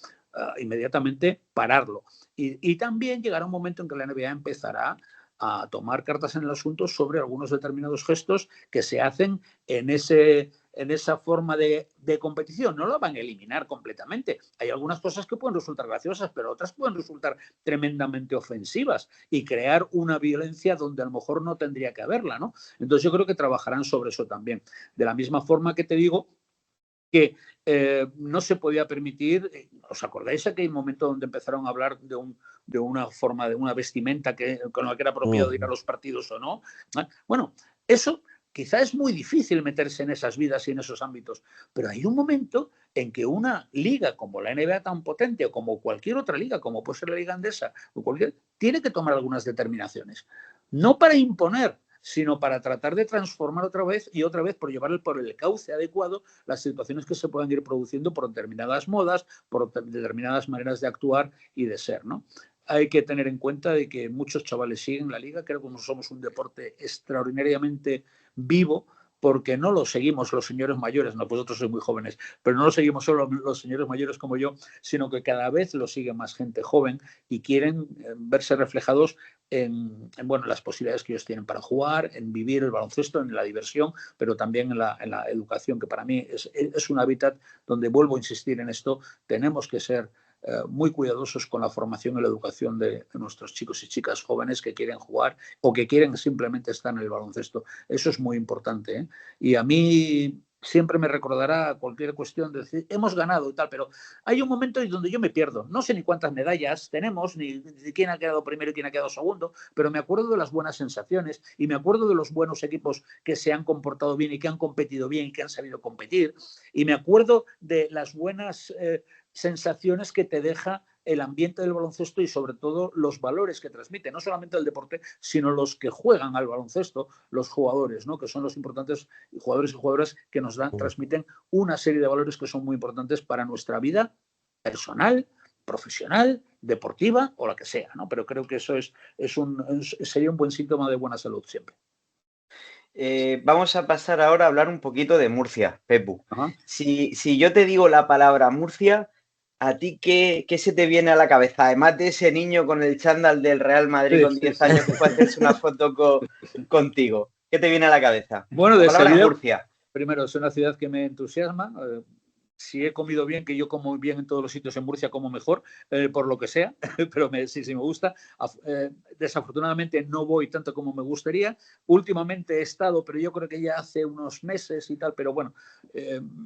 inmediatamente pararlo. Y también llegará un momento en que la NBA empezará a tomar cartas en el asunto sobre algunos determinados gestos que se hacen en ese en esa forma de competición. No lo van a eliminar completamente. Hay algunas cosas que pueden resultar graciosas, pero otras pueden resultar tremendamente ofensivas y crear una violencia donde a lo mejor no tendría que haberla, ¿no? Entonces yo creo que trabajarán sobre eso también. De la misma forma que te digo que no se podía permitir, ¿os acordáis aquel momento donde empezaron a hablar de una forma, de una vestimenta con la que era apropiado ir a los partidos o no? Bueno, eso quizá es muy difícil meterse en esas vidas y en esos ámbitos, pero hay un momento en que una liga como la NBA tan potente o como cualquier otra liga, como puede ser la Liga Andesa, tiene que tomar algunas determinaciones. No para imponer, sino para tratar de transformar otra vez por llevar por el cauce adecuado las situaciones que se puedan ir produciendo por determinadas modas, por determinadas maneras de actuar y de ser, ¿no? Hay que tener en cuenta de que muchos chavales siguen la liga. Creo que somos un deporte extraordinariamente vivo, porque no lo seguimos los señores mayores, no, vosotros sois muy jóvenes, pero no lo seguimos solo los señores mayores como yo, sino que cada vez lo sigue más gente joven y quieren verse reflejados en las posibilidades que ellos tienen para jugar, en vivir el baloncesto, en la diversión, pero también en la educación, que para mí es un hábitat donde, vuelvo a insistir en esto, tenemos que ser muy cuidadosos con la formación y la educación de nuestros chicos y chicas jóvenes que quieren jugar o que quieren simplemente estar en el baloncesto. Eso es muy importante, ¿eh? Y a mí siempre me recordará cualquier cuestión de decir, hemos ganado y tal, pero hay un momento en donde yo me pierdo. No sé ni cuántas medallas tenemos, ni quién ha quedado primero y quién ha quedado segundo, pero me acuerdo de las buenas sensaciones y me acuerdo de los buenos equipos que se han comportado bien y que han competido bien y que han sabido competir. Y me acuerdo de las buenas sensaciones que te deja el ambiente del baloncesto y sobre todo los valores que transmite, no solamente el deporte, sino los que juegan al baloncesto, los jugadores, ¿no? Que son los importantes jugadores y jugadoras que nos transmiten una serie de valores que son muy importantes para nuestra vida personal, profesional, deportiva o la que sea, ¿no? Pero creo que eso sería un buen síntoma de buena salud siempre. Vamos a pasar ahora a hablar un poquito de Murcia, Pepu. Si yo te digo la palabra Murcia, ¿a ti qué se te viene a la cabeza? Además de ese niño con el chándal del Real Madrid con 10 años que fue a hacerse una foto contigo. ¿Qué te viene a la cabeza? Bueno, la palabra Murcia. Primero, es una ciudad que me entusiasma. Si he comido bien, que yo como bien en todos los sitios en Murcia, como mejor, por lo que sea, pero sí me gusta. Desafortunadamente no voy tanto como me gustaría. Últimamente he estado, pero yo creo que ya hace unos meses y tal, pero bueno,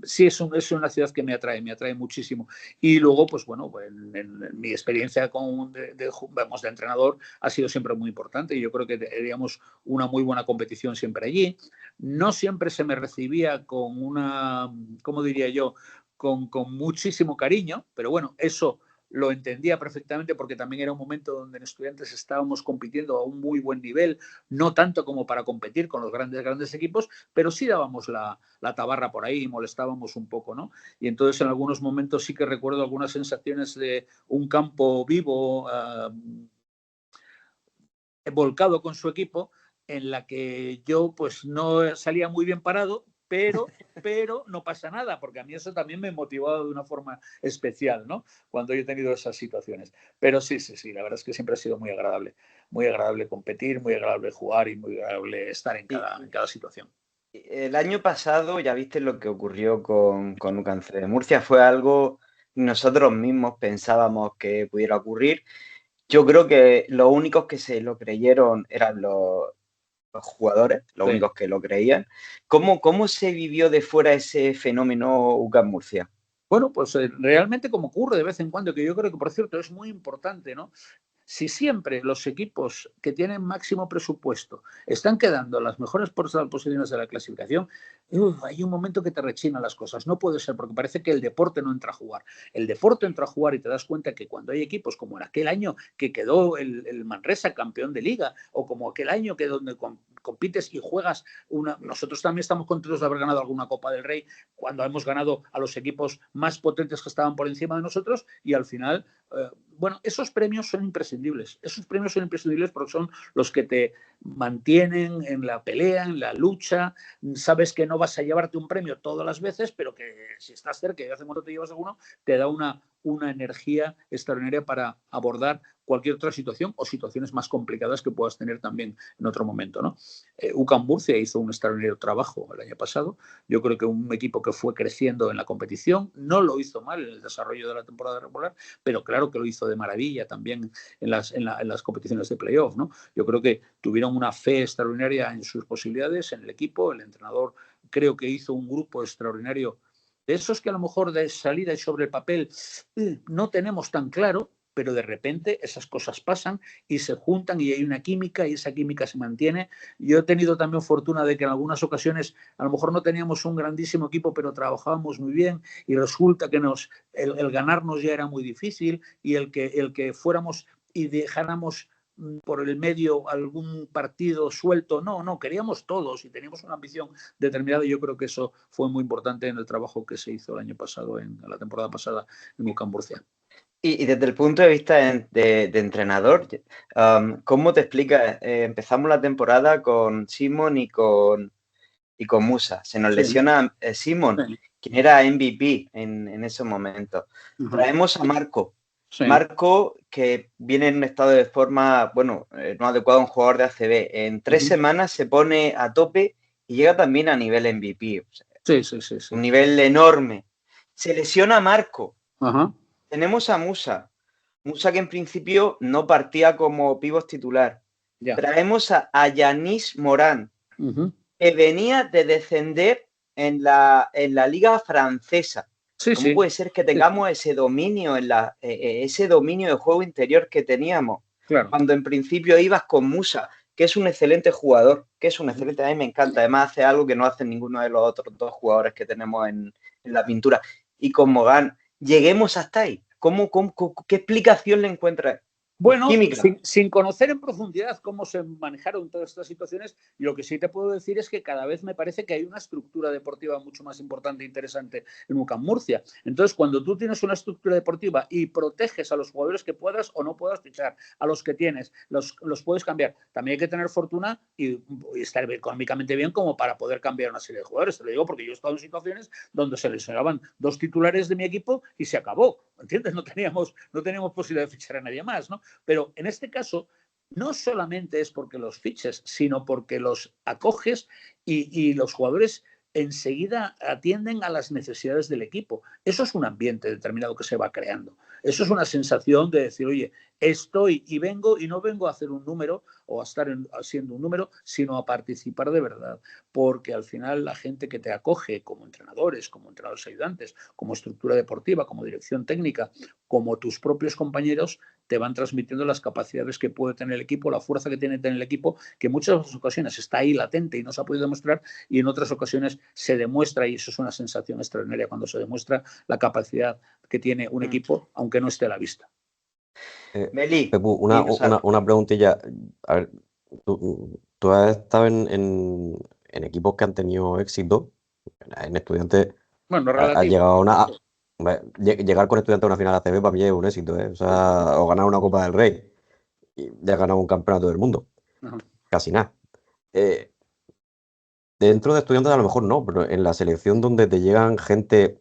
sí es una ciudad que me atrae muchísimo. Y luego, pues bueno, en mi experiencia de entrenador ha sido siempre muy importante y yo creo que teníamos una muy buena competición siempre allí. No siempre se me recibía con una, ¿cómo diría yo?, con muchísimo cariño, pero bueno, eso lo entendía perfectamente porque también era un momento donde en Estudiantes estábamos compitiendo a un muy buen nivel, no tanto como para competir con los grandes equipos, pero sí dábamos la tabarra por ahí y molestábamos un poco, ¿no? Y entonces en algunos momentos sí que recuerdo algunas sensaciones de un campo vivo, volcado con su equipo, en la que yo pues no salía muy bien parado, pero no pasa nada, porque a mí eso también me motivaba de una forma especial, ¿no? Cuando yo he tenido esas situaciones. Pero sí, la verdad es que siempre ha sido muy agradable competir, muy agradable jugar y muy agradable estar en cada situación. El año pasado, ya viste lo que ocurrió con UCANCE de Murcia, fue algo nosotros mismos pensábamos que pudiera ocurrir. Yo creo que los únicos que se lo creyeron eran los jugadores, los únicos que lo creían. ¿Cómo se vivió de fuera ese fenómeno UCAM Murcia? Bueno, pues realmente como ocurre de vez en cuando, que yo creo que, por cierto, es muy importante, ¿no? Si siempre los equipos que tienen máximo presupuesto están quedando en las mejores posiciones de la clasificación, hay un momento que te rechinan las cosas. No puede ser, porque parece que el deporte no entra a jugar. El deporte entra a jugar y te das cuenta que cuando hay equipos como en aquel año que quedó el Manresa campeón de liga, o como aquel año que donde compites y juegas nosotros también estamos contentos de haber ganado alguna Copa del Rey cuando hemos ganado a los equipos más potentes que estaban por encima de nosotros y al final, bueno, esos premios son imprescindibles. Esos premios son imprescindibles porque son los que te mantienen en la pelea, en la lucha. Sabes que no vas a llevarte un premio todas las veces, pero que si estás cerca y de vez en cuando te llevas alguno, te da una energía extraordinaria para abordar cualquier otra situación o situaciones más complicadas que puedas tener también en otro momento, ¿no? UCAM Murcia hizo un extraordinario trabajo el año pasado. Yo creo que un equipo que fue creciendo en la competición, no lo hizo mal en el desarrollo de la temporada regular, pero claro que lo hizo de maravilla también en las competiciones de playoff, ¿no? Yo creo que tuvieron una fe extraordinaria en sus posibilidades, en el equipo. El entrenador creo que hizo un grupo extraordinario de esos que a lo mejor de salida y sobre el papel no tenemos tan claro, pero de repente esas cosas pasan y se juntan y hay una química y esa química se mantiene. Yo he tenido también fortuna de que en algunas ocasiones a lo mejor no teníamos un grandísimo equipo, pero trabajábamos muy bien y resulta que el ganarnos ya era muy difícil y el que fuéramos y dejáramos por el medio algún partido suelto, no, queríamos todos y teníamos una ambición determinada y yo creo que eso fue muy importante en el trabajo que se hizo el año pasado, en la temporada pasada en UCAM Murcia. Y desde el punto de vista de entrenador, ¿cómo te explicas? Empezamos la temporada con Simon y con Musa. Se nos lesiona Simon, quien era MVP en ese momento. Traemos a Marco. Marco, que viene en un estado de forma, bueno, no adecuado a un jugador de ACB. En 3 semanas se pone a tope y llega también a nivel MVP. O sea, un nivel enorme. Se lesiona a Marco. Tenemos a Musa. Musa que en principio no partía como pívot titular. Traemos a Yanis Morán, que venía de descender en la liga francesa. ¿Cómo puede ser que tengamos ese dominio ese dominio de juego interior que teníamos? Claro. Cuando en principio ibas con Musa, que es un excelente jugador, a mí me encanta. Además hace algo que no hacen ninguno de los otros 2 jugadores que tenemos en la pintura. Y con Mogán, lleguemos hasta ahí. ¿Qué explicación le encuentras? Bueno, sin conocer en profundidad cómo se manejaron todas estas situaciones, lo que sí te puedo decir es que cada vez me parece que hay una estructura deportiva mucho más importante e interesante en UCAM Murcia. Entonces, cuando tú tienes una estructura deportiva y proteges a los jugadores que puedas o no puedas fichar, a los que tienes, los puedes cambiar. También hay que tener fortuna y estar económicamente bien como para poder cambiar una serie de jugadores. Te lo digo porque yo he estado en situaciones donde se lesionaban 2 titulares de mi equipo y se acabó. ¿Entiendes? No teníamos posibilidad de fichar a nadie más, ¿no? Pero en este caso, no solamente es porque los fiches, sino porque los acoges y los jugadores enseguida atienden a las necesidades del equipo. Eso es un ambiente determinado que se va creando. Eso es una sensación de decir, oye, estoy y vengo y no vengo a hacer un número o a estar haciendo un número, sino a participar de verdad. Porque al final la gente que te acoge como entrenadores ayudantes, como estructura deportiva, como dirección técnica, como tus propios compañeros, te van transmitiendo las capacidades que puede tener el equipo, la fuerza que tiene que tener el equipo, que en muchas ocasiones está ahí latente y no se ha podido demostrar, y en otras ocasiones se demuestra, y eso es una sensación extraordinaria cuando se demuestra la capacidad que tiene un equipo, aunque no esté a la vista. Meli, Pepu, una preguntilla. A ver, tú has estado en equipos que han tenido éxito. En Estudiantes Bueno, has llegado a llegar con Estudiantes a una final ACB para mí es un éxito, ¿eh? O sea, o ganar una Copa del Rey y ya ganar un campeonato del mundo. Casi nada. Dentro de Estudiantes a lo mejor no, pero en la selección donde te llegan gente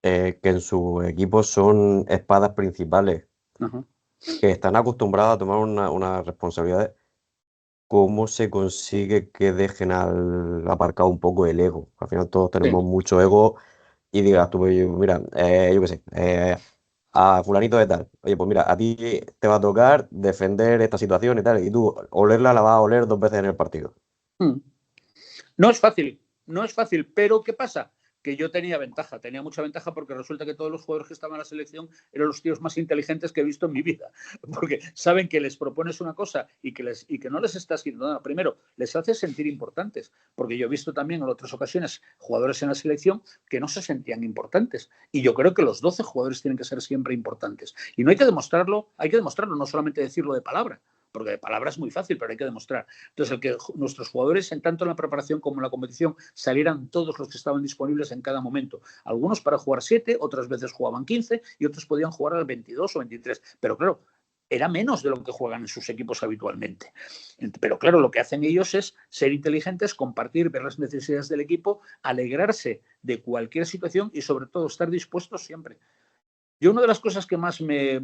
que en sus equipos son espadas principales, que están acostumbrados a tomar una responsabilidad, ¿cómo se consigue que dejen aparcado un poco el ego? Al final todos tenemos mucho ego y digas tú, mira, yo qué sé, a fulanito de tal, oye, pues mira, a ti te va a tocar defender esta situación y tal, y tú olerla la vas a oler 2 veces en el partido. No es fácil, pero ¿qué pasa? Que yo tenía mucha ventaja porque resulta que todos los jugadores que estaban en la selección eran los tíos más inteligentes que he visto en mi vida, porque saben que les propones una cosa y que no les estás haciendo nada. Primero, les haces sentir importantes, porque yo he visto también en otras ocasiones jugadores en la selección que no se sentían importantes, y yo creo que los 12 jugadores tienen que ser siempre importantes, y no hay que demostrarlo, no solamente decirlo de palabra, porque de palabra es muy fácil, pero hay que demostrar. Entonces, el que nuestros jugadores, tanto en la preparación como en la competición, salieran todos los que estaban disponibles en cada momento. Algunos para jugar 7, otras veces jugaban 15 y otros podían jugar al 22 o 23. Pero claro, era menos de lo que juegan en sus equipos habitualmente. Pero claro, lo que hacen ellos es ser inteligentes, compartir, ver las necesidades del equipo, alegrarse de cualquier situación y sobre todo estar dispuestos siempre Yo una de las cosas que más me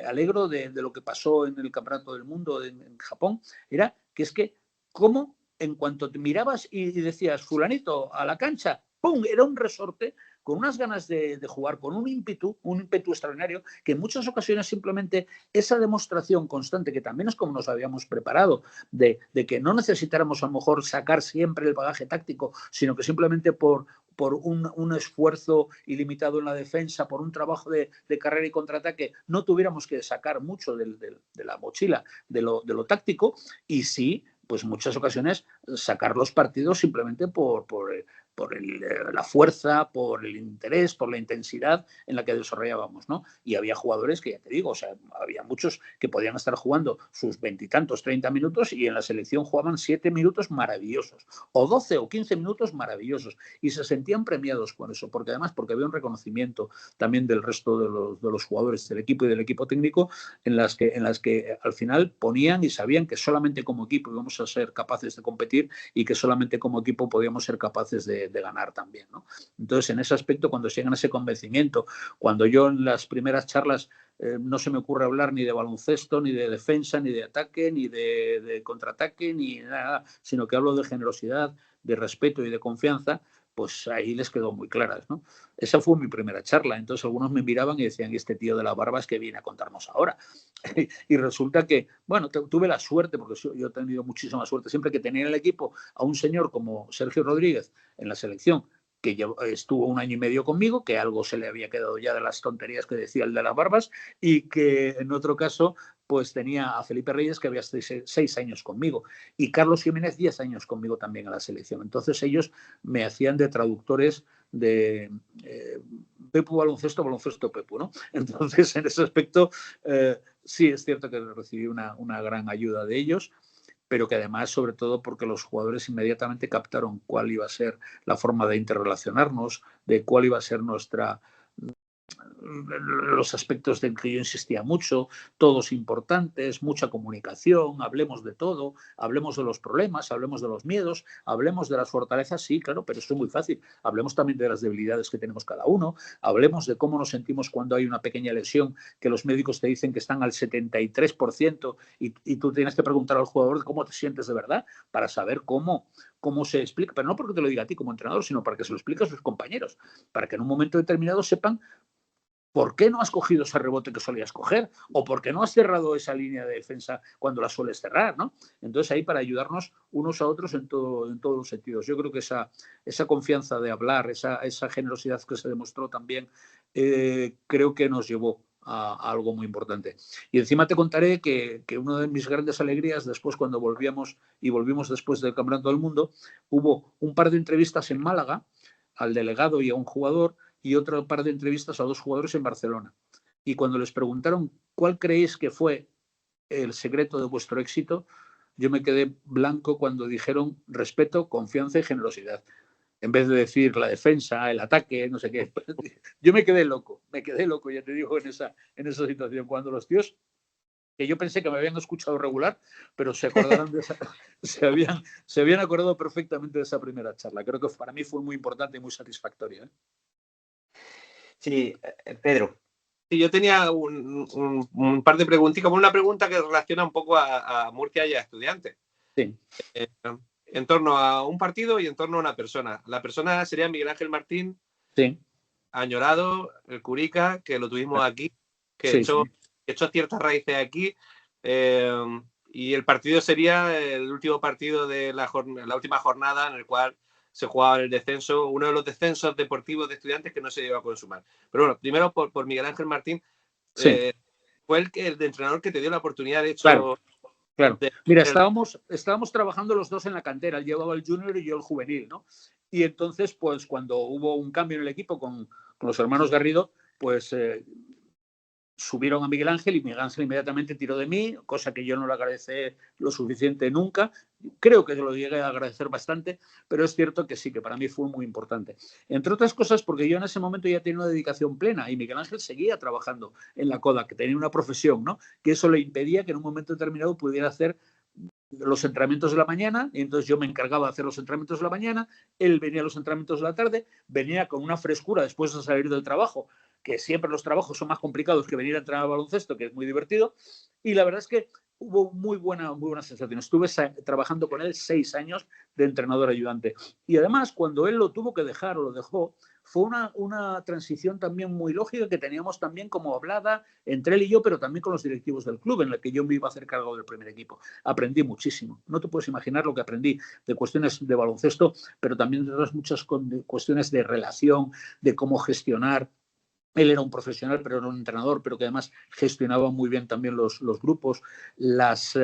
alegro de lo que pasó en el Campeonato del Mundo en Japón era que es que cómo en cuanto te mirabas y decías fulanito a la cancha, ¡pum!, era un resorte con unas ganas de jugar, con un ímpetu extraordinario, que en muchas ocasiones simplemente esa demostración constante, que también es como nos habíamos preparado, de que no necesitáramos a lo mejor sacar siempre el bagaje táctico, sino que simplemente por un esfuerzo ilimitado en la defensa, por un trabajo de carrera y contraataque, no tuviéramos que sacar mucho de la mochila de lo táctico, y sí, pues en muchas ocasiones sacar los partidos simplemente por la fuerza, por el interés, por la intensidad en la que desarrollábamos, ¿no? Y había jugadores que, ya te digo, o sea, había muchos que podían estar jugando sus 20 y tantos, 30 minutos, y en la selección jugaban 7 minutos maravillosos, o 12 o 15 minutos maravillosos, y se sentían premiados con eso, porque además porque había un reconocimiento también del resto de los jugadores del equipo y del equipo técnico, en las que al final ponían y sabían que solamente como equipo íbamos a ser capaces de competir y que solamente como equipo podíamos ser capaces de ganar también, ¿no? Entonces, en ese aspecto, cuando llegan a ese convencimiento, cuando yo en las primeras charlas no se me ocurre hablar ni de baloncesto, ni de defensa, ni de ataque, ni de contraataque, ni nada, sino que hablo de generosidad, de respeto y de confianza, pues ahí les quedó muy claras, ¿no? Esa fue mi primera charla. Entonces algunos me miraban y decían, ¿y este tío de las barbas que viene a contarnos ahora? Y resulta que, bueno, tuve la suerte, porque yo he tenido muchísima suerte, siempre que tenía en el equipo a un señor como Sergio Rodríguez en la selección, que estuvo 1 año y medio conmigo, que algo se le había quedado ya de las tonterías que decía el de las barbas, y que en otro caso pues tenía a Felipe Reyes, que había estado 6 años conmigo, y Carlos Jiménez 10 años conmigo también en la selección. Entonces ellos me hacían de traductores de Pepu baloncesto, baloncesto Pepu, ¿no? Entonces en ese aspecto sí es cierto que recibí una gran ayuda de ellos, pero que además, sobre todo, porque los jugadores inmediatamente captaron cuál iba a ser la forma de interrelacionarnos, de cuál iba a ser los aspectos en que yo insistía mucho, todos importantes, mucha comunicación, hablemos de todo, hablemos de los problemas, hablemos de los miedos, hablemos de las fortalezas, sí, claro, pero esto es muy fácil. Hablemos también de las debilidades que tenemos cada uno, hablemos de cómo nos sentimos cuando hay una pequeña lesión que los médicos te dicen que están al 73% y tú tienes que preguntar al jugador cómo te sientes de verdad para saber cómo se explica, pero no porque te lo diga a ti como entrenador, sino para que se lo explique a sus compañeros, para que en un momento determinado sepan ¿por qué no has cogido ese rebote que solías coger? ¿O por qué no has cerrado esa línea de defensa cuando la sueles cerrar, ¿no? Entonces ahí para ayudarnos unos a otros en todos los sentidos. Yo creo que esa confianza de hablar, esa generosidad que se demostró también, creo que nos llevó a algo muy importante. Y encima te contaré que una de mis grandes alegrías después, cuando volvimos después del Campeonato del Mundo, hubo un par de entrevistas en Málaga al delegado y a un jugador, y otro par de entrevistas a 2 jugadores en Barcelona. Y cuando les preguntaron cuál creéis que fue el secreto de vuestro éxito, yo me quedé blanco cuando dijeron respeto, confianza y generosidad. En vez de decir la defensa, el ataque, no sé qué. Yo me quedé loco, ya te digo, en esa situación. Cuando los tíos, que yo pensé que me habían escuchado regular, pero se acordaron de se habían acordado perfectamente de esa primera charla. Creo que para mí fue muy importante y muy satisfactoria, ¿eh? Sí, Pedro. Sí, yo tenía un par de preguntitas, como una pregunta que relaciona un poco a Murcia y a Estudiantes. Sí. En torno a un partido y en torno a una persona. La persona sería Miguel Ángel Martín, sí, añorado, el Curica, que lo tuvimos aquí, que sí, echó ciertas raíces aquí. Y el partido sería el último partido de la última jornada en el cual se jugaba en el descenso, uno de los descensos deportivos de Estudiantes que no se llegó a consumar. Pero bueno, primero por Miguel Ángel Martín, sí. fue el de entrenador que te dio la oportunidad, de hecho. Claro. Mira, estábamos trabajando los dos en la cantera, él llevaba el junior y yo el juvenil, ¿no? Y entonces, pues cuando hubo un cambio en el equipo con los hermanos Garrido, pues subieron a Miguel Ángel y Miguel Ángel inmediatamente tiró de mí, cosa que yo no le agradecé lo suficiente nunca. Creo que lo llegué a agradecer bastante, pero es cierto que sí, que para mí fue muy importante. Entre otras cosas porque yo en ese momento ya tenía una dedicación plena y Miguel Ángel seguía trabajando en la CODA, que tenía una profesión, ¿no? Que eso le impedía que en un momento determinado pudiera hacer los entrenamientos de la mañana, y entonces yo me encargaba de hacer los entrenamientos de la mañana, él venía a los entrenamientos de la tarde, venía con una frescura después de salir del trabajo, que siempre los trabajos son más complicados que venir a entrenar al baloncesto, que es muy divertido, y la verdad es que hubo muy buena sensación. Estuve trabajando con él 6 años de entrenador ayudante. Y además, cuando él lo tuvo que dejar o lo dejó, fue una transición también muy lógica que teníamos también como hablada entre él y yo, pero también con los directivos del club, en la que yo me iba a hacer cargo del primer equipo. Aprendí muchísimo. No te puedes imaginar lo que aprendí de cuestiones de baloncesto, pero también de otras muchas cuestiones de relación, de cómo gestionar. Él era un profesional, pero era un entrenador, pero que además gestionaba muy bien también los grupos, las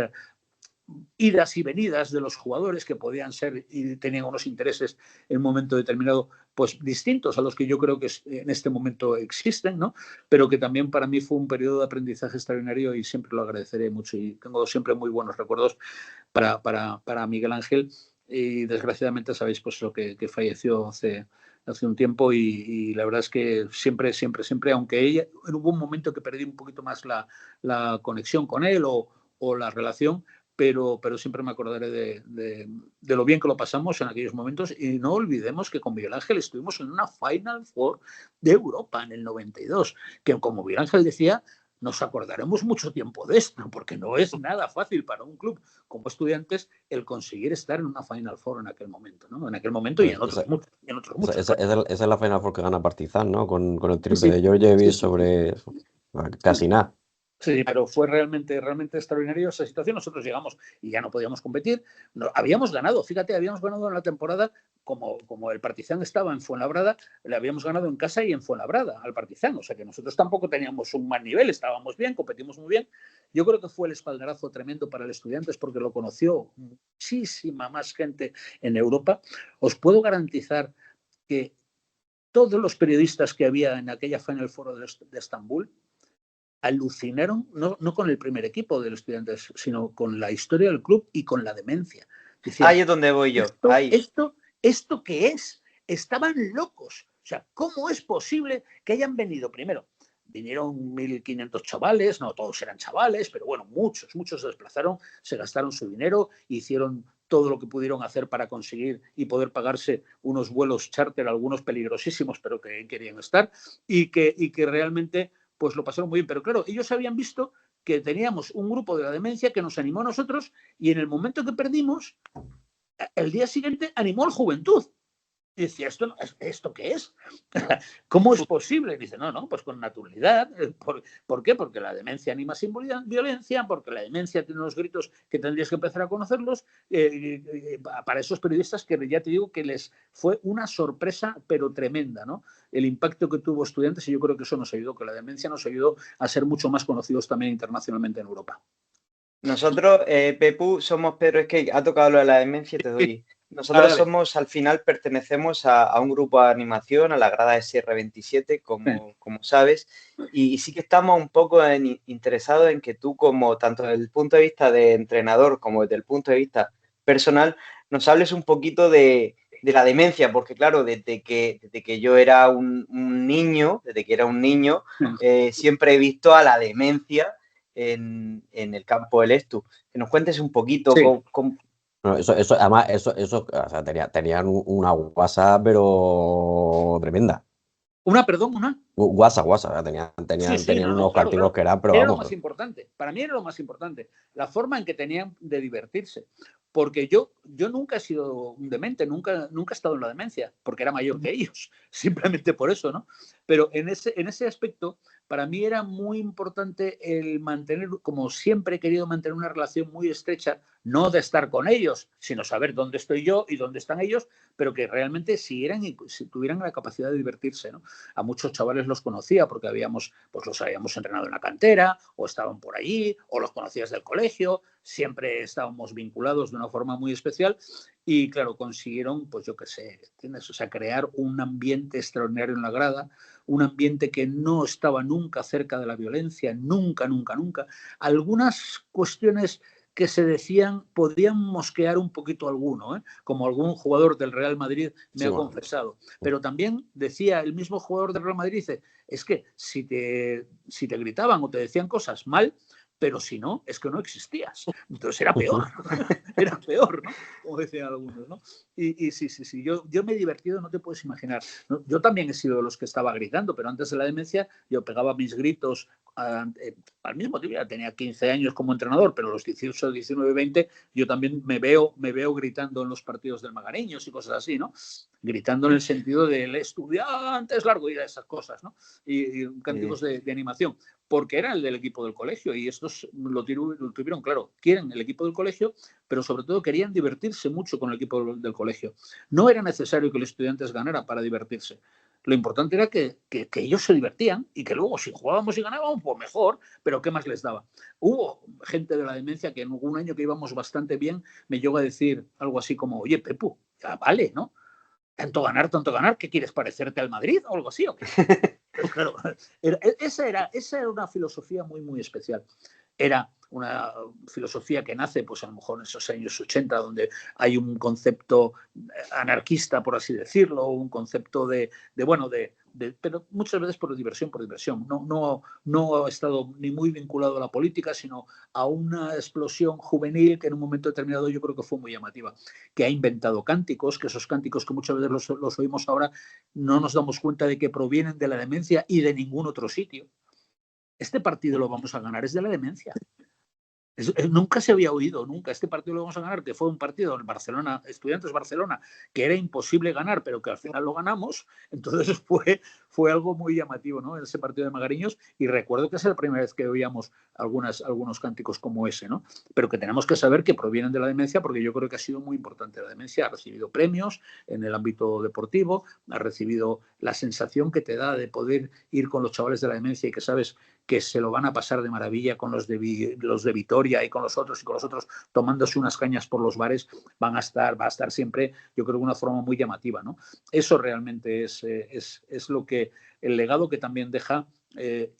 idas y venidas de los jugadores que podían ser y tenían unos intereses en un momento determinado pues distintos a los que yo creo que en este momento existen, ¿no? Pero que también para mí fue un periodo de aprendizaje extraordinario y siempre lo agradeceré mucho y tengo siempre muy buenos recuerdos para Miguel Ángel y desgraciadamente sabéis pues lo que falleció hace un tiempo y la verdad es que siempre, aunque hubo un momento que perdí un poquito más la conexión con él o la relación, pero siempre me acordaré de lo bien que lo pasamos en aquellos momentos y no olvidemos que con Miguel Ángel estuvimos en una Final Four de Europa en el 92, que como Miguel Ángel decía, nos acordaremos mucho tiempo de esto, porque no es nada fácil para un club como Estudiantes el conseguir estar en una Final Four en aquel momento, ¿no? En aquel momento y en otros muchos. Esa es la Final Four que gana Partizan, ¿no? Con el triple de Georgievich sobre casi nada. Sí, pero fue realmente extraordinario esa situación. Nosotros llegamos y ya no podíamos competir. Habíamos ganado, fíjate, habíamos ganado en la temporada, como el Partizan estaba en Fuenlabrada, le habíamos ganado en casa y en Fuenlabrada al Partizan. O sea que nosotros tampoco teníamos un mal nivel, estábamos bien, competimos muy bien. Yo creo que fue el espaldarazo tremendo para el Estudiantes porque lo conoció muchísima más gente en Europa. Os puedo garantizar que todos los periodistas que había en aquella Final Four de Estambul alucinaron, no con el primer equipo de los Estudiantes, sino con la historia del club y con la demencia. Decían, ahí es donde voy yo. ¿Esto qué es? Estaban locos. O sea, ¿cómo es posible que hayan venido? Primero, vinieron 1.500 chavales, no todos eran chavales, pero bueno, muchos se desplazaron, se gastaron su dinero, hicieron todo lo que pudieron hacer para conseguir y poder pagarse unos vuelos charter, algunos peligrosísimos, pero que querían estar, y que realmente pues lo pasaron muy bien. Pero claro, ellos habían visto que teníamos un grupo de la demencia que nos animó a nosotros y en el momento que perdimos, el día siguiente animó al Juventud. Y decía, ¿esto qué es? ¿Cómo es posible? Y dice, no, pues con naturalidad. ¿Por qué? Porque la demencia anima sin violencia, porque la demencia tiene unos gritos que tendrías que empezar a conocerlos. Para esos periodistas que ya te digo que les fue una sorpresa, pero tremenda, ¿no? El impacto que tuvo Estudiantes y yo creo que eso nos ayudó, que la demencia nos ayudó a ser mucho más conocidos también internacionalmente en Europa. Nosotros, Pepu, somos, pero es que ha tocado lo de la demencia, te doy. Nosotros somos, al final, pertenecemos a un grupo de animación, a la grada de SR27, como sabes, y sí que estamos un poco interesados en que tú, como tanto desde el punto de vista de entrenador como desde el punto de vista personal, nos hables un poquito de la demencia, porque claro, desde que yo era un niño, siempre he visto a la demencia en el campo del Estu. Que nos cuentes un poquito cómo... No, además, o sea, tenían una guasa, pero tremenda. ¿Una? Guasa, tenían unos cálculos que eran, pero era vamos. Lo más importante. Para mí era lo más importante. La forma en que tenían de divertirse. Porque yo nunca he sido un demente, nunca he estado en la demencia, porque era mayor que ellos, simplemente por eso, ¿no? Pero en ese aspecto, para mí era muy importante el mantener, como siempre he querido mantener una relación muy estrecha, no de estar con ellos, sino saber dónde estoy yo y dónde están ellos, pero que realmente si tuvieran la capacidad de divertirse, ¿no? A muchos chavales los conocía porque los habíamos entrenado en la cantera, o estaban por allí, o los conocías del colegio, siempre estábamos vinculados de una forma muy especial y claro, consiguieron, pues yo qué sé, ¿entiendes? O sea, crear un ambiente extraordinario en la grada, un ambiente que no estaba nunca cerca de la violencia, nunca. Algunas cuestiones que se decían podían mosquear un poquito alguno, como algún jugador del Real Madrid me ha confesado. Pero también decía el mismo jugador del Real Madrid, dice, es que si te gritaban o te decían cosas mal, pero si no, es que no existías. Entonces era peor, era peor, ¿no? Como decían algunos, ¿no? Y sí, yo me he divertido, no te puedes imaginar. ¿No? Yo también he sido de los que estaba gritando, pero antes de la demencia yo pegaba mis gritos al mismo tiempo, ya tenía 15 años como entrenador, pero a los 18, 19, 20, yo también me veo gritando en los partidos del Magareños y cosas así, ¿no? Gritando en el sentido del estudiante es largo y esas cosas, ¿no? Y cánticos de animación, porque era el del equipo del colegio y estos lo tuvieron claro, quieren el equipo del colegio, pero sobre todo querían divertirse mucho con el equipo del colegio. No era necesario que los estudiantes ganaran para divertirse. Lo importante era que ellos se divertían y que luego si jugábamos y ganábamos, pues mejor, pero ¿qué más les daba? Hubo gente de la demencia que en un año que íbamos bastante bien me llegó a decir algo así como, oye, Pepu, ya vale, ¿no? Tanto ganar, ¿qué quieres, parecerte al Madrid o algo así? ¿O qué? Pero claro, esa era una filosofía muy, muy especial. Era una filosofía que nace, pues a lo mejor en esos años 80, donde hay un concepto anarquista, por así decirlo, un concepto pero muchas veces por diversión. No ha estado ni muy vinculado a la política, sino a una explosión juvenil que en un momento determinado yo creo que fue muy llamativa, que ha inventado cánticos, que esos cánticos que muchas veces los oímos ahora no nos damos cuenta de que provienen de la demencia y de ningún otro sitio. Este partido lo vamos a ganar, es de la demencia. Nunca se había oído, nunca. Este partido lo vamos a ganar, que fue un partido en Barcelona, Estudiantes Barcelona, que era imposible ganar, pero que al final lo ganamos. Entonces fue algo muy llamativo, ¿no? Ese partido de Magariños. Y recuerdo que es la primera vez que oíamos algunos cánticos como ese, ¿no? Pero que tenemos que saber que provienen de la demencia, porque yo creo que ha sido muy importante la demencia. Ha recibido premios en el ámbito deportivo, ha recibido la sensación que te da de poder ir con los chavales de la demencia y que sabes que se lo van a pasar de maravilla con los de Vitoria y con los otros tomándose unas cañas por los bares, va a estar siempre, yo creo, de una forma muy llamativa, ¿no? Eso realmente es lo que el legado que también deja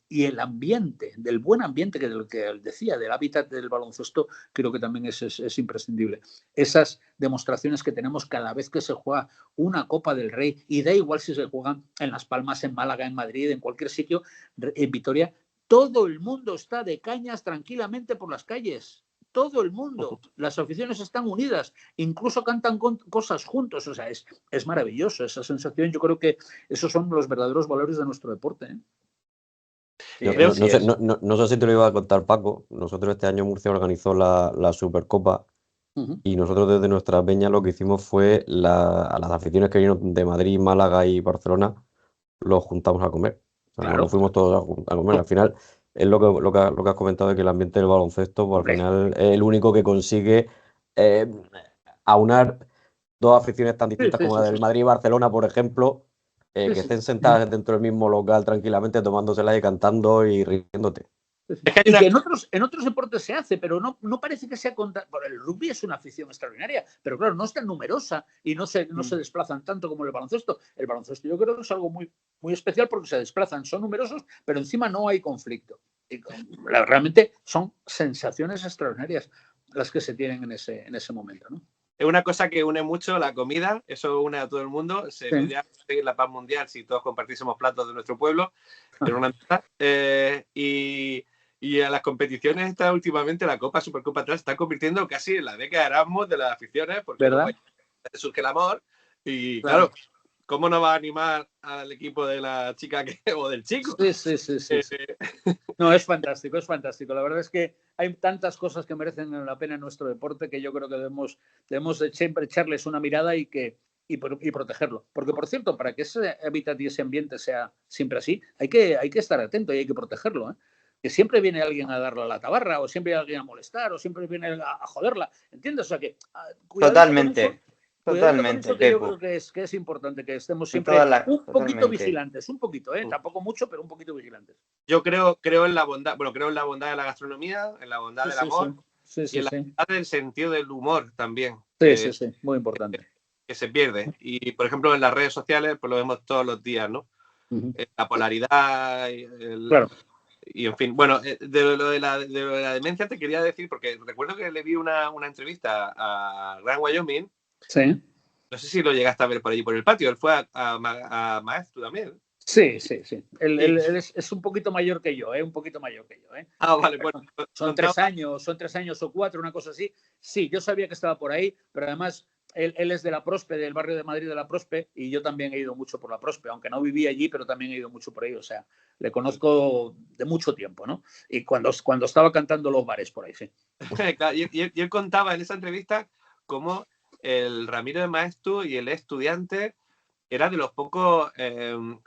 y el ambiente, del buen ambiente que decía, del hábitat del baloncesto, creo que también es imprescindible. Esas demostraciones que tenemos cada vez que se juega una Copa del Rey, y da igual si se juegan en Las Palmas, en Málaga, en Madrid, en cualquier sitio, en Vitoria, todo el mundo está de cañas tranquilamente por las calles. Todo el mundo. Las aficiones están unidas. Incluso cantan cosas juntos. O sea, es maravilloso esa sensación. Yo creo que esos son los verdaderos valores de nuestro deporte, ¿eh? Sí, no sé si te lo iba a contar, Paco. Nosotros este año Murcia organizó la Supercopa y nosotros desde nuestra peña lo que hicimos fue a las aficiones que vinieron de Madrid, Málaga y Barcelona, los juntamos a comer. Claro. Nos fuimos todos a comer. Al final es lo que has comentado, de que el ambiente del baloncesto, pues, al final es el único que consigue aunar dos aficiones tan distintas como la del Madrid y Barcelona, por ejemplo, que estén sentadas dentro del mismo local tranquilamente, tomándoselas y cantando y riéndote. Es que en otros deportes se hace, pero no parece que sea el rugby es una afición extraordinaria, pero claro, no es tan numerosa y no se desplazan tanto como el baloncesto. El baloncesto yo creo que es algo muy, muy especial porque se desplazan, son numerosos, pero encima no hay conflicto. Y realmente son sensaciones extraordinarias las que se tienen en ese momento, ¿no? Es una cosa que une mucho la comida, eso une a todo el mundo. Se podría conseguir la paz mundial si todos compartiésemos platos de nuestro pueblo en una mesa. Y a las competiciones últimamente la Supercopa se está convirtiendo casi en la beca de Erasmus de las aficiones, porque surge el amor y claro, ¿cómo no va a animar al equipo de la chica o del chico? Sí. No, es fantástico. La verdad es que hay tantas cosas que merecen la pena en nuestro deporte que yo creo que debemos siempre echarles una mirada y protegerlo. Porque, por cierto, para que ese hábitat y ese ambiente sea siempre así, hay que estar atento y hay que protegerlo, ¿eh? Que siempre viene alguien a darle a la tabarra, o siempre viene alguien a molestar, o siempre viene a joderla. ¿Entiendes? O sea que Totalmente. Que yo creo que es importante que estemos siempre un poquito vigilantes, un poquito, tampoco mucho, pero un poquito vigilantes. Yo creo en la bondad, creo en la bondad de la gastronomía, en la bondad del amor y en la bondad del sentido del humor también. Sí, muy importante. Que se pierde. Y, por ejemplo, en las redes sociales, pues lo vemos todos los días, ¿no? La polaridad, claro. Y en fin, bueno, de lo de la demencia te quería decir, porque recuerdo que le vi una entrevista a Gran Wyoming. Sí. No sé si lo llegaste a ver por allí por el patio. Él fue a Maestro también. Sí, sí, sí. Él, Y- él es un poquito mayor que yo, un poquito mayor que yo. Vale, bueno. Son 3 años o 4, una cosa así. Sí, yo sabía que estaba por ahí, pero además él es de la Prospe, del barrio de Madrid de la Prospe, y yo también he ido mucho por la Prospe, aunque no viví allí, pero también he ido mucho por ahí. O sea, le conozco de mucho tiempo, ¿no? Y cuando estaba cantando los bares por ahí, sí. Claro, y él contaba en esa entrevista cómo el Ramiro de Maeztu y el estudiante era de los pocos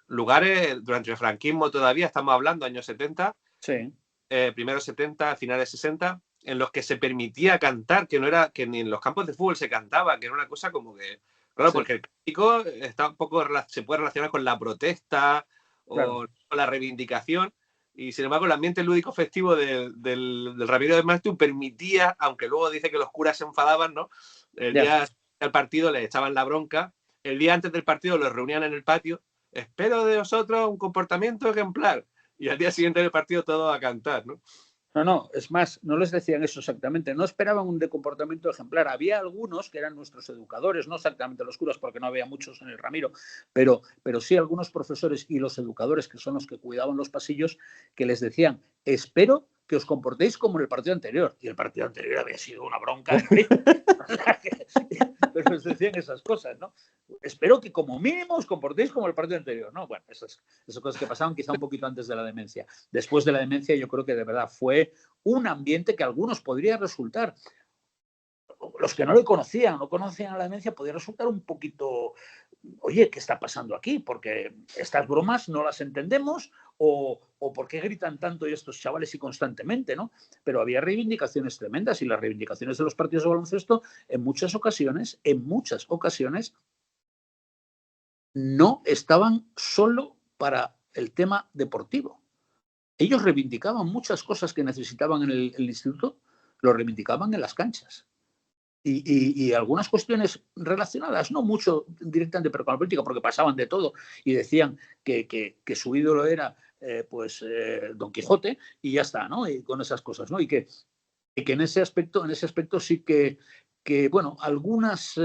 lugares durante el franquismo todavía, estamos hablando años 70, Sí. primeros 70, finales 60, en los que se permitía cantar, que no era que ni en los campos de fútbol se cantaba, que era una cosa como que, claro, Sí. porque el cántico está un poco, se puede relacionar con la protesta o Claro. con la reivindicación, y sin embargo el ambiente lúdico festivo del Ramiro de Maeztu permitía, aunque luego dice que los curas se enfadaban, ¿no? El Ya. día del partido les echaban la bronca, el día antes del partido los reunían en el patio, espero de vosotros un comportamiento ejemplar, y al día siguiente del partido todo a cantar, ¿no? No, es más, no les decían eso exactamente, no esperaban un comportamiento ejemplar. Había algunos que eran nuestros educadores, no exactamente los curas, porque no había muchos en el Ramiro, pero sí algunos profesores y los educadores, que son los que cuidaban los pasillos, que les decían, espero que os comportéis como en el partido anterior. Y el partido anterior había sido una bronca. Pero les decían esas cosas, ¿no? Espero que como mínimo os comportéis como el partido anterior, ¿no? Bueno, esas cosas que pasaban quizá un poquito antes de la demencia. Después de la demencia yo creo que de verdad fue un ambiente que a algunos podría resultar, los que no le conocían, no conocían a la demencia, podría resultar un poquito, oye, ¿qué está pasando aquí? Porque estas bromas no las entendemos o ¿por qué gritan tanto estos chavales y constantemente, ¿no? Pero había reivindicaciones tremendas y las reivindicaciones de los partidos de baloncesto en muchas ocasiones, no estaban solo para el tema deportivo. Ellos reivindicaban muchas cosas que necesitaban en el instituto, lo reivindicaban en las canchas. Y algunas cuestiones relacionadas, no mucho directamente pero con la política, porque pasaban de todo y decían que su ídolo era Don Quijote y ya está, ¿no? Y con esas cosas, ¿no? Y que en ese aspecto sí que bueno, algunas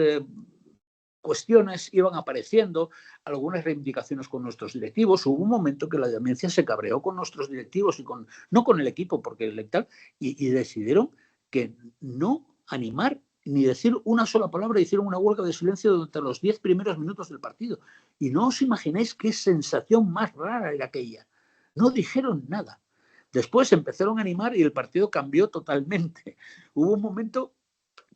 cuestiones iban apareciendo, algunas reivindicaciones con nuestros directivos. Hubo un momento que la demencia se cabreó con nuestros directivos y no con el equipo, porque el tal, y decidieron que no animar ni decir una sola palabra, hicieron una huelga de silencio durante los 10 primeros minutos del partido. Y no os imagináis qué sensación más rara era aquella. No dijeron nada. Después empezaron a animar y el partido cambió totalmente. Hubo un momento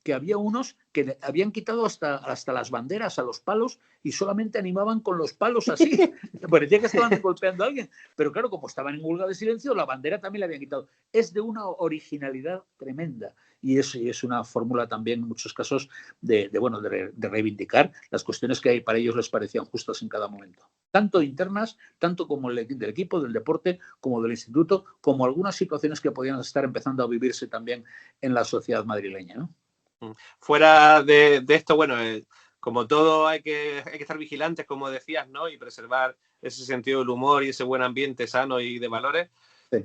que había unos que habían quitado hasta las banderas a los palos y solamente animaban con los palos así. Parecía que estaban golpeando a alguien. Pero claro, como estaban en huelga de silencio, la bandera también la habían quitado. Es de una originalidad tremenda. Y es una fórmula también en muchos casos de reivindicar las cuestiones que para ellos les parecían justas en cada momento. Tanto internas, tanto como del equipo, del deporte, como del instituto, como algunas situaciones que podían estar empezando a vivirse también en la sociedad madrileña, ¿no? Fuera de esto, bueno, como todo hay que estar vigilantes, como decías, ¿no? Y preservar ese sentido del humor y ese buen ambiente sano y de valores. Sí.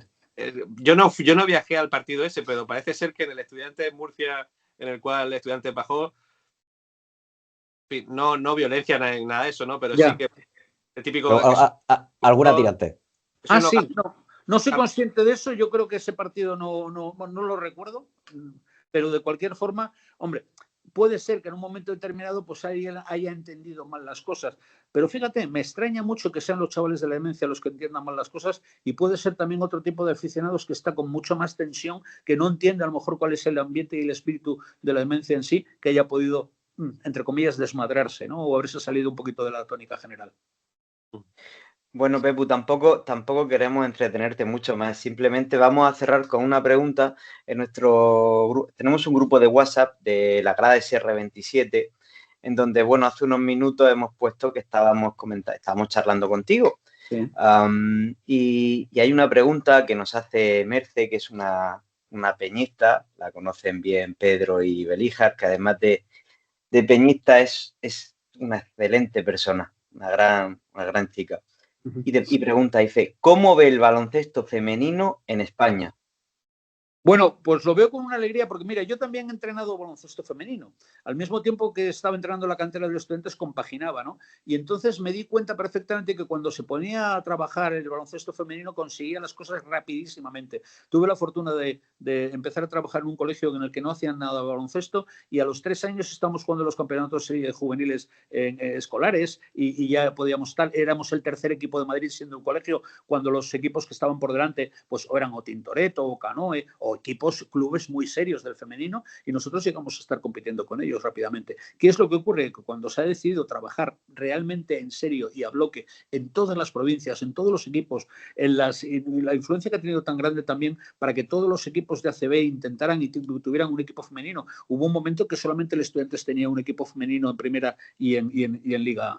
Yo no viajé al partido ese, pero parece ser que en el Estudiantes de Murcia, en el cual el Estudiantes bajó, no violencia en nada de eso, ¿no? Pero ya. Sí que el típico... ¿Alguna tirante? Sí, no soy consciente de eso. Yo creo que ese partido no lo recuerdo, pero de cualquier forma, hombre, puede ser que en un momento determinado pues haya entendido mal las cosas. Pero fíjate, me extraña mucho que sean los chavales de la demencia los que entiendan mal las cosas, y puede ser también otro tipo de aficionados que está con mucho más tensión, que no entiende a lo mejor cuál es el ambiente y el espíritu de la demencia en sí, que haya podido, entre comillas, desmadrarse, ¿no? O haberse salido un poquito de la tónica general. Bueno, Pepu, tampoco queremos entretenerte mucho más. Simplemente vamos a cerrar con una pregunta. Tenemos un grupo de WhatsApp de la grada SR27, en donde, bueno, hace unos minutos hemos puesto que estábamos charlando contigo. Sí. Y hay una pregunta que nos hace Merce, que es una peñista, la conocen bien Pedro y Belíjar, que además de peñista es una excelente persona, una gran chica. Y pregunta, dice, ¿cómo ve el baloncesto femenino en España? Bueno, pues lo veo con una alegría porque, mira, yo también he entrenado baloncesto femenino. Al mismo tiempo que estaba entrenando la cantera de los estudiantes, compaginaba, ¿no? Y entonces me di cuenta perfectamente que cuando se ponía a trabajar el baloncesto femenino conseguía las cosas rapidísimamente. Tuve la fortuna de empezar a trabajar en un colegio en el que no hacían nada de baloncesto y a los 3 años estamos jugando los campeonatos juveniles escolares y ya podíamos estar, éramos el tercer equipo de Madrid siendo un colegio cuando los equipos que estaban por delante pues eran o Tintoretto o Canoe o equipos, clubes muy serios del femenino y nosotros llegamos a estar compitiendo con ellos rápidamente. ¿Qué es lo que ocurre? Que cuando se ha decidido trabajar realmente en serio y a bloque en todas las provincias, en todos los equipos, en la influencia que ha tenido tan grande también para que todos los equipos de ACB intentaran y tuvieran un equipo femenino. Hubo un momento que solamente el Estudiantes tenía un equipo femenino en primera y en Liga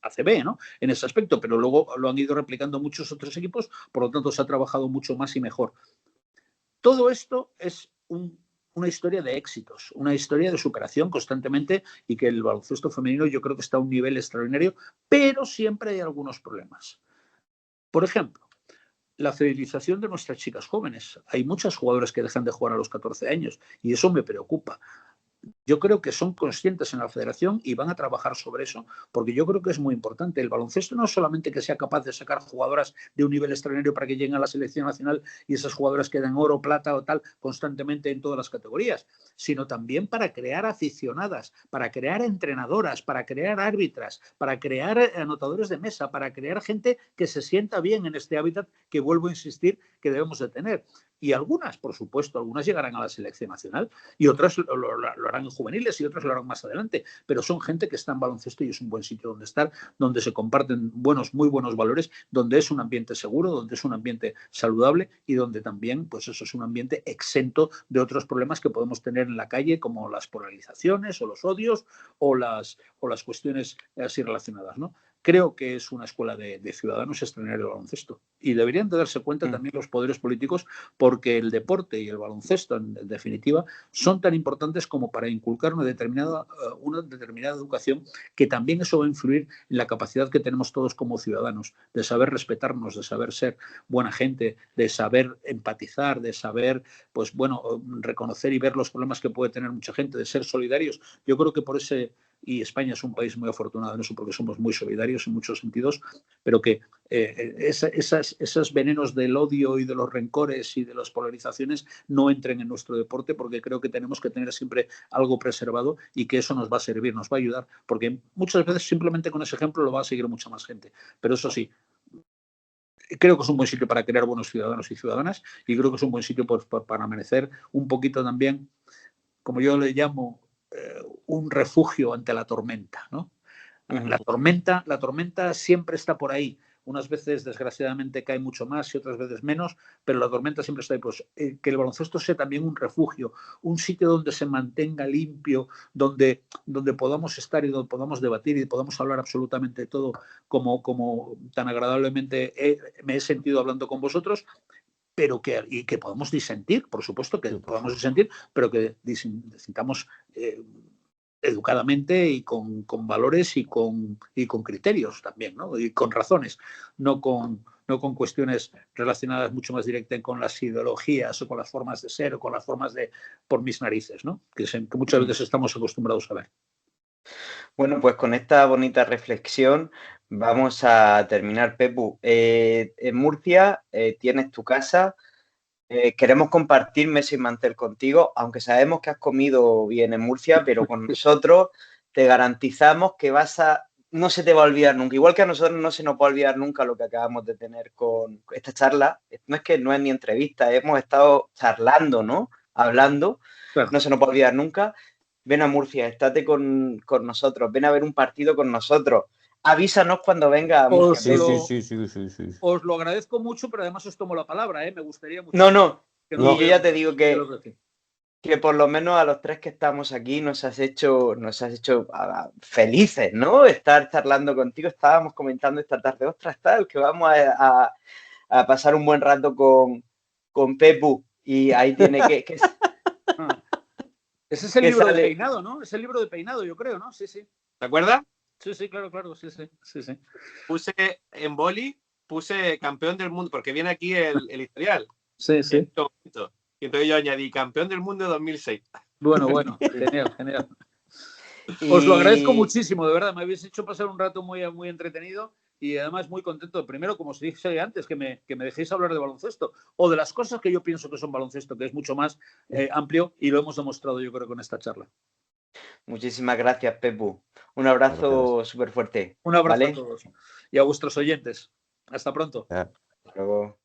ACB, ¿no? En ese aspecto, pero luego lo han ido replicando muchos otros equipos, por lo tanto se ha trabajado mucho más y mejor. Todo esto es una historia de éxitos, una historia de superación constantemente y que el baloncesto femenino yo creo que está a un nivel extraordinario, pero siempre hay algunos problemas. Por ejemplo, la fidelización de nuestras chicas jóvenes. Hay muchas jugadoras que dejan de jugar a los 14 años y eso me preocupa. Yo creo que son conscientes en la federación y van a trabajar sobre eso, porque yo creo que es muy importante. El baloncesto no es solamente que sea capaz de sacar jugadoras de un nivel extraordinario para que lleguen a la selección nacional y esas jugadoras queden oro, plata o tal constantemente en todas las categorías, sino también para crear aficionadas, para crear entrenadoras, para crear árbitras, para crear anotadores de mesa, para crear gente que se sienta bien en este hábitat que vuelvo a insistir que debemos de tener. Y algunas, por supuesto, algunas llegarán a la selección nacional y otras lo harán en juveniles y otras lo harán más adelante, pero son gente que está en baloncesto y es un buen sitio donde estar, donde se comparten muy buenos valores, donde es un ambiente seguro, donde es un ambiente saludable y donde también, pues eso es un ambiente exento de otros problemas que podemos tener en la calle, como las polarizaciones o los odios o las cuestiones así relacionadas, ¿no? Creo que es una escuela de ciudadanos extraordinario de baloncesto y deberían de darse cuenta también los poderes políticos porque el deporte y el baloncesto, en definitiva, son tan importantes como para inculcar una determinada educación que también eso va a influir en la capacidad que tenemos todos como ciudadanos de saber respetarnos, de saber ser buena gente, de saber empatizar, de saber, pues bueno, reconocer y ver los problemas que puede tener mucha gente, de ser solidarios. Yo creo que por ese... Y España es un país muy afortunado en eso porque somos muy solidarios en muchos sentidos, pero que esos venenos del odio y de los rencores y de las polarizaciones no entren en nuestro deporte porque creo que tenemos que tener siempre algo preservado y que eso nos va a servir, nos va a ayudar, porque muchas veces simplemente con ese ejemplo lo va a seguir mucha más gente. Pero eso sí, creo que es un buen sitio para crear buenos ciudadanos y ciudadanas y creo que es un buen sitio para amanecer un poquito también, como yo le llamo, un refugio ante la tormenta, ¿no? La tormenta siempre está por ahí. Unas veces, desgraciadamente, cae mucho más y otras veces menos, pero la tormenta siempre está ahí. Pues, que el baloncesto sea también un refugio, un sitio donde se mantenga limpio, donde podamos estar y donde podamos debatir y podamos hablar absolutamente todo como tan agradablemente me he sentido hablando con vosotros, pero que podamos disentir, por supuesto que podamos disentir, pero que disintamos educadamente y con valores y con criterios también, ¿no? Y con razones, no con cuestiones relacionadas mucho más directamente con las ideologías o con las formas de ser o con las formas de por mis narices, ¿no? Que muchas veces estamos acostumbrados a ver. Bueno, pues con esta bonita reflexión vamos a terminar, Pepu. En Murcia tienes tu casa. Queremos compartir mesa y mantel contigo, aunque sabemos que has comido bien en Murcia, pero con nosotros te garantizamos que no se te va a olvidar nunca. Igual que a nosotros no se nos va a olvidar nunca lo que acabamos de tener con esta charla. No es ni entrevista, hemos estado charlando, ¿no? Hablando. Claro. No se nos va a olvidar nunca. Ven a Murcia, estate con nosotros, ven a ver un partido con nosotros. Avísanos cuando venga a Murcia. Sí. Os lo agradezco mucho, pero además os tomo la palabra, ¿eh? Me gustaría mucho. No. Y yo ya te digo que por lo menos a los tres que estamos aquí nos has hecho felices, ¿no? Estar charlando contigo. Estábamos comentando esta tarde, ostras, tal, que vamos a pasar un buen rato con Pepu. Y ahí tiene que Ese es el libro de peinado, ¿no? Es el libro de peinado, yo creo, ¿no? Sí. ¿Te acuerdas? Sí, claro, sí. Puse en boli, campeón del mundo, porque viene aquí el historial. Sí. Y entonces yo añadí campeón del mundo 2006. Bueno, genial, genial. Y- Os lo agradezco muchísimo, de verdad. Me habéis hecho pasar un rato muy, muy entretenido y además muy contento. Primero, como os dije antes, que me dejéis hablar de baloncesto o de las cosas que yo pienso que son baloncesto, que es mucho más amplio y lo hemos demostrado, yo creo, con esta charla. Muchísimas gracias, Pepu. Un abrazo súper fuerte. Un abrazo ¿vale? a todos y a vuestros oyentes. Hasta pronto. Ya. Hasta luego.